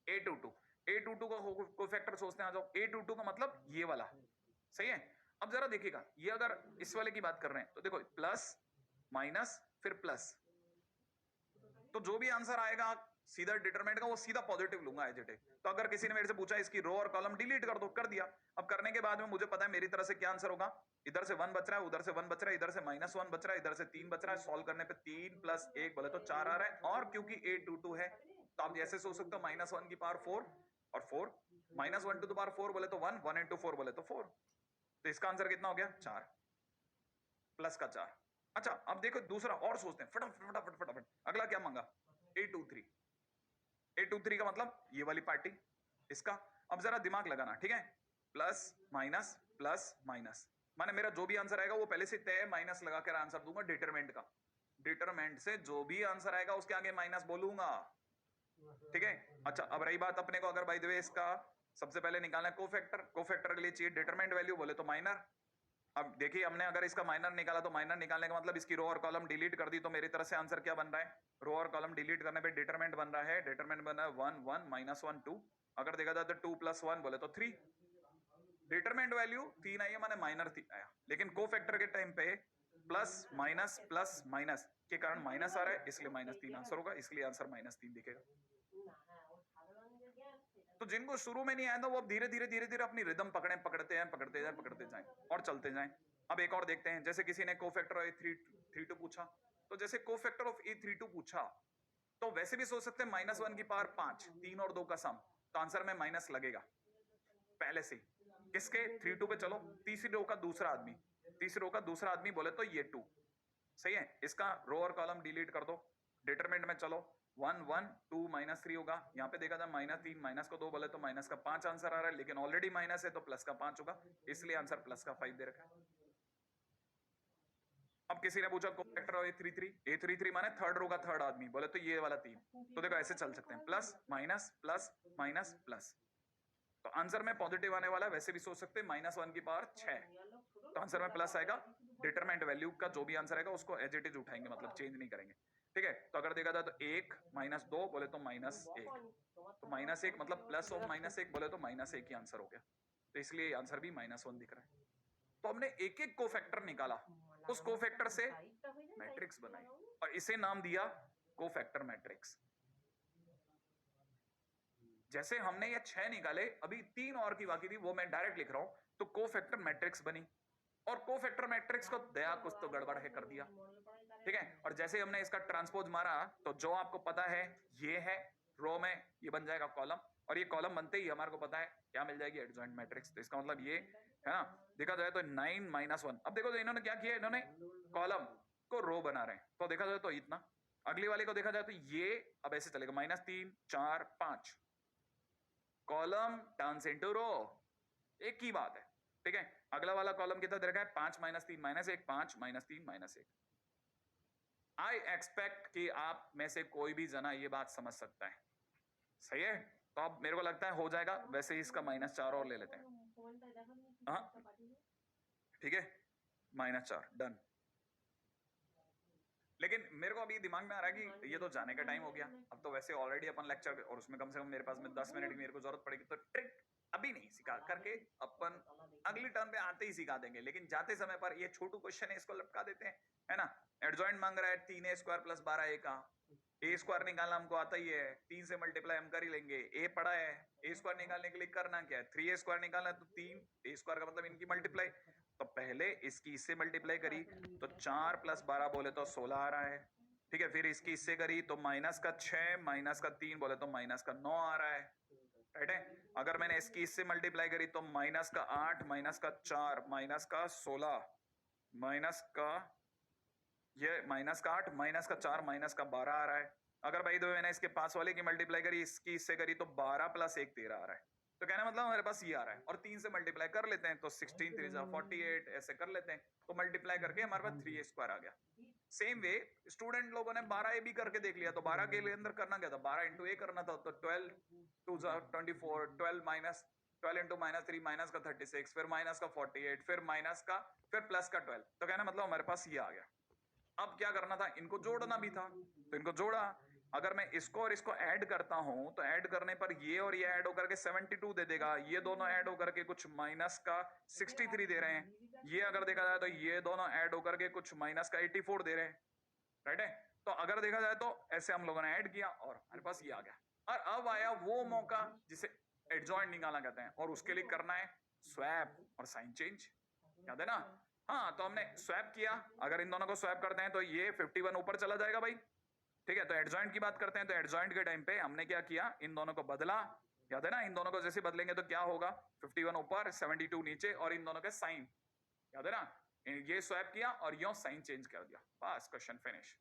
A22 का कोफैक्टर सोचते हैं, आ जाओ। A22 का मतलब ये वाला, सही है। अब जरा देखिएगा, ये अगर इस वाले की बात कर रहे हैं तो देखो प्लस माइनस फिर प्लस, तो जो भी आंसर आएगा सीधा डिटरमिनेंट का वो सीधा पॉजिटिव लूंगा एज इट इज। तो अगर किसी ने मेरे से पूछा इसकी रो और कॉलम डिलीट कर दो, कर दिया। अब करने के बाद में मुझे पता है मेरी तरफ से क्या आंसर होगा, इधर से 1 बच रहा है, उधर से 1 बच रहा है, इधर से -1 बच रहा है, इधर से 3 बच रहा है। सॉल्व करने पे 3 + 1 बोले तो 4 आ रहा है, और क्योंकि A22 है तो आप जैसे सोच सकते हो -1 की पावर 4 और 4 -1 टू द पावर 4 बोले तो 1, 1 इंटू 4 बोले तो 4। तो इसका आंसर कितना हो गया? 4 प्लस का 4। अच्छा, अब देखो दूसरा और सोचते हैं, फटाफट फटाफट फटाफट। अगला क्या मांगा? A23। A23 का मतलब ये वाली पार्टी, इसका। अब जरा दिमाग लगाना, ठीक है? प्लस माइनस, माने मेरा जो भी आंसर आएगा वो पहले से तय माइनस लगा कर आंसर दूंगा डिटरमिनेंट का। डिटरमिनेंट से जो भी आंसर आएगा उसके आगे माइनस बोलूंगा, ठीक है? अच्छा, अब रही बात अपने को अगर बाय द वे इसका सबसे पहले निकालना है कोफैक्टर। कोफैक्टर के लिए चाहिए डिटरमिनेंट वैल्यू, बोले तो माइनर। अब देखिए हमने अगर इसका माइनर निकाला तो माइनर निकालने का मतलब इसकी रो और कॉलम डिलीट कर दी, तो मेरी तरफ से आंसर क्या बन रहा है? रो और कॉलम डिलीट करने पे डिटरमिनेंट बन रहा है। डिटरमिनेंट बन रहा है 1 1 -1 2। अगर देखा जाए तो 2 + 1 बोले तो 3। डिटरमिनेंट वैल्यू 3 आई है, माने माइनर 3 आया। लेकिन कोफैक्टर के टाइम पे प्लस माइनस के कारण माइनस आ रहा है, इसलिए -3 आंसर होगा, इसलिए आंसर -3 दिखेगा। तो जिनको शुरू में नहीं आया था वो अब धीरे धीरे अपनी रिदम पकड़ते जाएं और चलते जाएं। अब एक और देखते हैं, जैसे किसी ने कोफैक्टर ऑफ A32 पूछा, तो जैसे कोफैक्टर ऑफ A32 पूछा तो वैसे भी सोच सकते हैं -1 की पावर 5, 3 और 2 का सम, तो आंसर में माइनस लगेगा पहले से। किसके? 32 पे चलो, तीसरी रो का दूसरा आदमी बोले तो ये 2 सही है। इसका रो और कॉलम डिलीट कर दो। डिटरमिनेंट में चलो 1 1 2 -3 होगा। यहाँ पे देखा जाए -3 माइनस को 2 बोले तो माइनस का 5 आंसर आ रहा है, लेकिन ऑलरेडी माइनस है तो प्लस का 5 होगा, इसलिए आंसर प्लस का 5 दे रखा है। अब किसी ने पूछा कोफैक्टर ऑफ A33 माने थर्ड रो का थर्ड आदमी, बोले तो ये वाला 3। तो देखो ऐसे चल सकते हैं, प्लस माइनस प्लस। तो आंसर में पॉजिटिव आने वाला है, वैसे भी सोच सकते हैं -1 की पावर 6, तो आंसर में प्लस आएगा। डिटरमिनेंट वैल्यू का जो भी आंसर आएगा उसको एज इट इज उठाएंगे, मतलब चेंज नहीं करेंगे, ठीक है? तो अगर देखा जाए तो 1 -2 बोले तो -1, तो -1 मतलब प्लस ऑफ -1 बोले तो -1 ही आंसर हो गया, तो इसलिए आंसर भी -1 दिख रहा है। तो हमने एक एक कोफैक्टर निकाला, उस कोफैक्टर से मैट्रिक्स बनाई और इसे नाम दिया कोफैक्टर मैट्रिक्स। जैसे हमने ये 6 निकाले, अभी 3 और की बाकी थी, वो मैं डायरेक्ट लिख रहा हूं, तो कोफैक्टर मैट्रिक्स बनी। और कोफैक्टर मैट्रिक्स को दया कुछ तो गड़बड़ है कर दिया, ठीक है? और जैसे हमने इसका ट्रांसपोज मारा तो जो आपको पता है ये है रो में, ये बन जाएगा कॉलम, और ये कॉलम बनते ही हमारे को पता है क्या मिल जाएगी? Adjoint matrix. तो इसका मतलब ये है ना, देखा जाए तो 9 -1। अब देखो तो इन्होंने क्या किया, इन्होंने कॉलम को रो बना रहे हैं, तो देखा जाए तो इतना। अगली वाले को देखा जाए तो ये अब ऐसे चलेगा -3 4 5, कॉलम टर्न्स इनटू रो, एक ही बात है, ठीक है? अगला वाला कॉलम कितना दे रखा है? 5 -3 -1, 5 -3 -1। आई एक्सपेक्ट कि आप में से कोई भी जना ये बात समझ सकता है, सही है? तो अब मेरे को लगता है हो जाएगा, वैसे ही इसका -4 और ले लेते हैं। हाँ ठीक है, -4 डन। लेकिन मेरे को अभी दिमाग में आ रहा है कि ये तो जाने का टाइम हो गया, अब तो वैसे ऑलरेडी अपन लेक्चर, और उसमें कम से कम मेरे पास में 10 मिनट की मेरे को जरूरत पड़ेगी, तो ट्रिक अभी नहीं सिखा करके अपन अगली टर्न पे आते ही सिखा देंगे। लेकिन जाते समय पर ये छोटू क्वेश्चन है, इसको लटका देते हैं, है ना? एडजॉइंट मांग रहा है 3a² + 12a का, a² निकालना हमको आता ही है, 3 से मल्टीप्लाई हम कर ही लेंगे, a पड़ा है, a² निकालने के लिए करना क्या है? 3a² निकालना है तो 3 a² का मतलब इनकी मल्टीप्लाई, तो पहले इसकी इससे मल्टीप्लाई करी तो 4 + 12 बोले तो 16 आ रहा है, ठीक है? फिर इसकी इससे करी तो -6 -3 बोले तो -9 आ रहा है, राइट है? अगर मैंने इसकी इससे मल्टीप्लाई करी तो -8 -4 -16 ये -8 -4 -12 आ रहा है। अगर भाई दो मैंने इसके पास वाले की मल्टीप्लाई करी, इसकी इससे करी तो 12 + 1 13 आ रहा है। तो कहना मतलब हमारे पास ये आ रहा है, और 3 से मल्टीप्लाई कर लेते हैं तो 16 3 48 ऐसे कर लेते हैं, तो मल्टीप्लाई करके हमारे पास 3a² आ गया। सेम वे स्टूडेंट लोगों ने 12a भी करके देख लिया, तो 12 के लिए अंदर करना क्या था? 12 × a करना था, तो 12 2 24, 12 × -3 माइनस का 36, फिर माइनस का 48, फिर प्लस का 12। तो कहना मतलब हमारे पास ये आ गया। अब क्या करना था? इनको जोड़ना भी था, तो इनको जोड़ा। अगर मैं इसको और इसको ऐड करता हूं तो ऐड करने पर ये और ये ऐड होकर के 72 दे देगा, ये दोनों ऐड होकर के कुछ माइनस का 63 दे रहे हैं, ये अगर देखा जाए तो ये दोनों ऐड होकर के कुछ माइनस का 84 दे रहे हैं, राइट है? तो अगर देखा जाए तो ऐसे हम लोगों ने ऐड किया और हमारे पास ये आ गया। और अब आया वो मौका जिसे एडजॉइंट निकालना कहते हैं, और उसके लिए करना है स्वैप और साइन चेंज, याद है ना? हाँ, तो हमने स्वैप किया, अगर इन दोनों को स्वैप करते हैं तो ये 51 ऊपर चला जाएगा भाई, ठीक है? तो एडजॉइंट की बात करते हैं, तो एडजॉइंट के टाइम पे हमने क्या किया? इन दोनों को बदला, याद है ना, इन दोनों को जैसे बदलेंगे तो क्या होगा, 51 ऊपर 72 नीचे और इन दोनों के साइन, याद है ना, ये स्वैप किया और यो साइन चेंज कर दिया, बस क्वेश्चन फिनिश।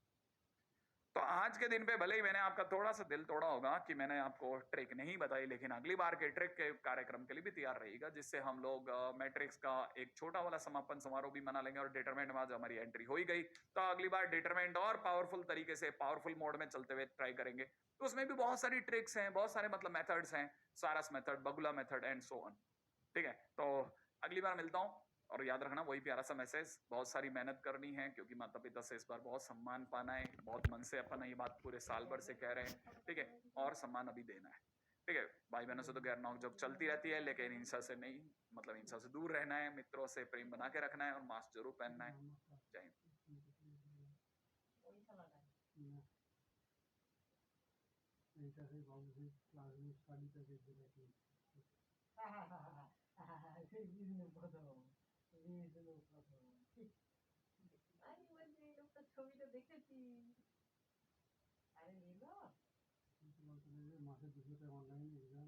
तो आज के दिन पे भले ही मैंने आपका थोड़ा सा दिल तोड़ा होगा कि मैंने आपको ट्रिक नहीं बताई, लेकिन अगली बार के ट्रिक के कार्यक्रम के लिए भी तैयार रहिएगा, जिससे हम लोग मैट्रिक्स का एक छोटा वाला समापन समारोह भी मना लेंगे। और डिटरमिनेंट में आज हमारी एंट्री हो ही गई, तो अगली बार डिटरमिनेंट और पावरफुल तरीके से पावरफुल मोड में चलते हुए ट्राई करेंगे। तो उसमें भी बहुत सारी ट्रिक्स हैं, बहुत सारे मतलब मेथड्स हैं, सारस मेथड, बगुला मेथड एंड सो ऑन। ठीक है, तो अगली बार मिलता हूँ। और याद रखना वही प्यारा सा मैसेज, बहुत सारी मेहनत करनी है, क्योंकि माता पिता से इस बार बहुत सम्मान पाना है, बहुत मन से अपन ये बात पूरे साल भर से कह रहे हैं, ठीक है, और सम्मान अभी देना है। ठीक है, भाई बहनों से तो गैर नौक झोंक चलती रहती है, लेकिन हिंसा से नहीं, मतलब हिंसा से दूर रहना है, मित्रों से प्रेम बना के रखना है और मास्क जरूर पहनना है। जय हिंद।
আমি বলছি এই লোকটা ছবিটা দেখেছি, আরে নিল
মাসে 200 টাকা অনলাইন এক্সাম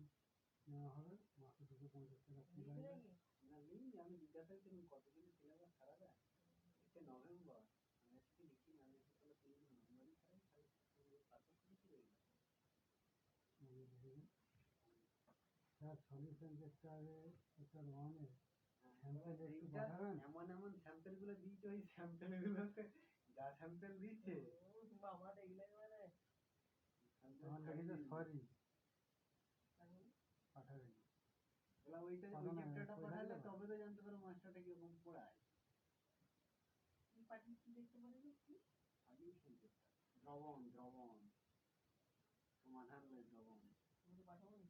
নেওয়া হবে, মাসে 250 টাকা ফি লাগবে। না নেই, আমি জিজ্ঞাসা করছি কতদিন সিলেবাস ছাড়া যায়, এটা নভেম্বর, আমি আজকে লিখি না, আমি আজকে তাহলে 3 নভেম্বরই ছাড়াই, তাহলে তারপর থেকে কি রইল আমি দেখি স্যার সলিউশন যেটা আছে সেটা ওয়ানে স্যাম্পল একটু পাঠাবেন। এমন এমন স্যাম্পল গুলো দিয়েছে, ওই স্যাম্পল গুলোতে যা স্যাম্পল দিচ্ছে
বাবা দেখলে মানে
আমার লেগেছে সরি পাঠাবেন, ওইটা ওই চ্যাপ্টারটা পাঠালে তবে তো জানতে পারো মাস্টারটা কিরকম পড়ায়।
পাঠিয়েছি দেখতে পারেন কি
সলিউশন দ্রবণ দ্রবণ সমাধান দ্রবণ
পাঠাবো।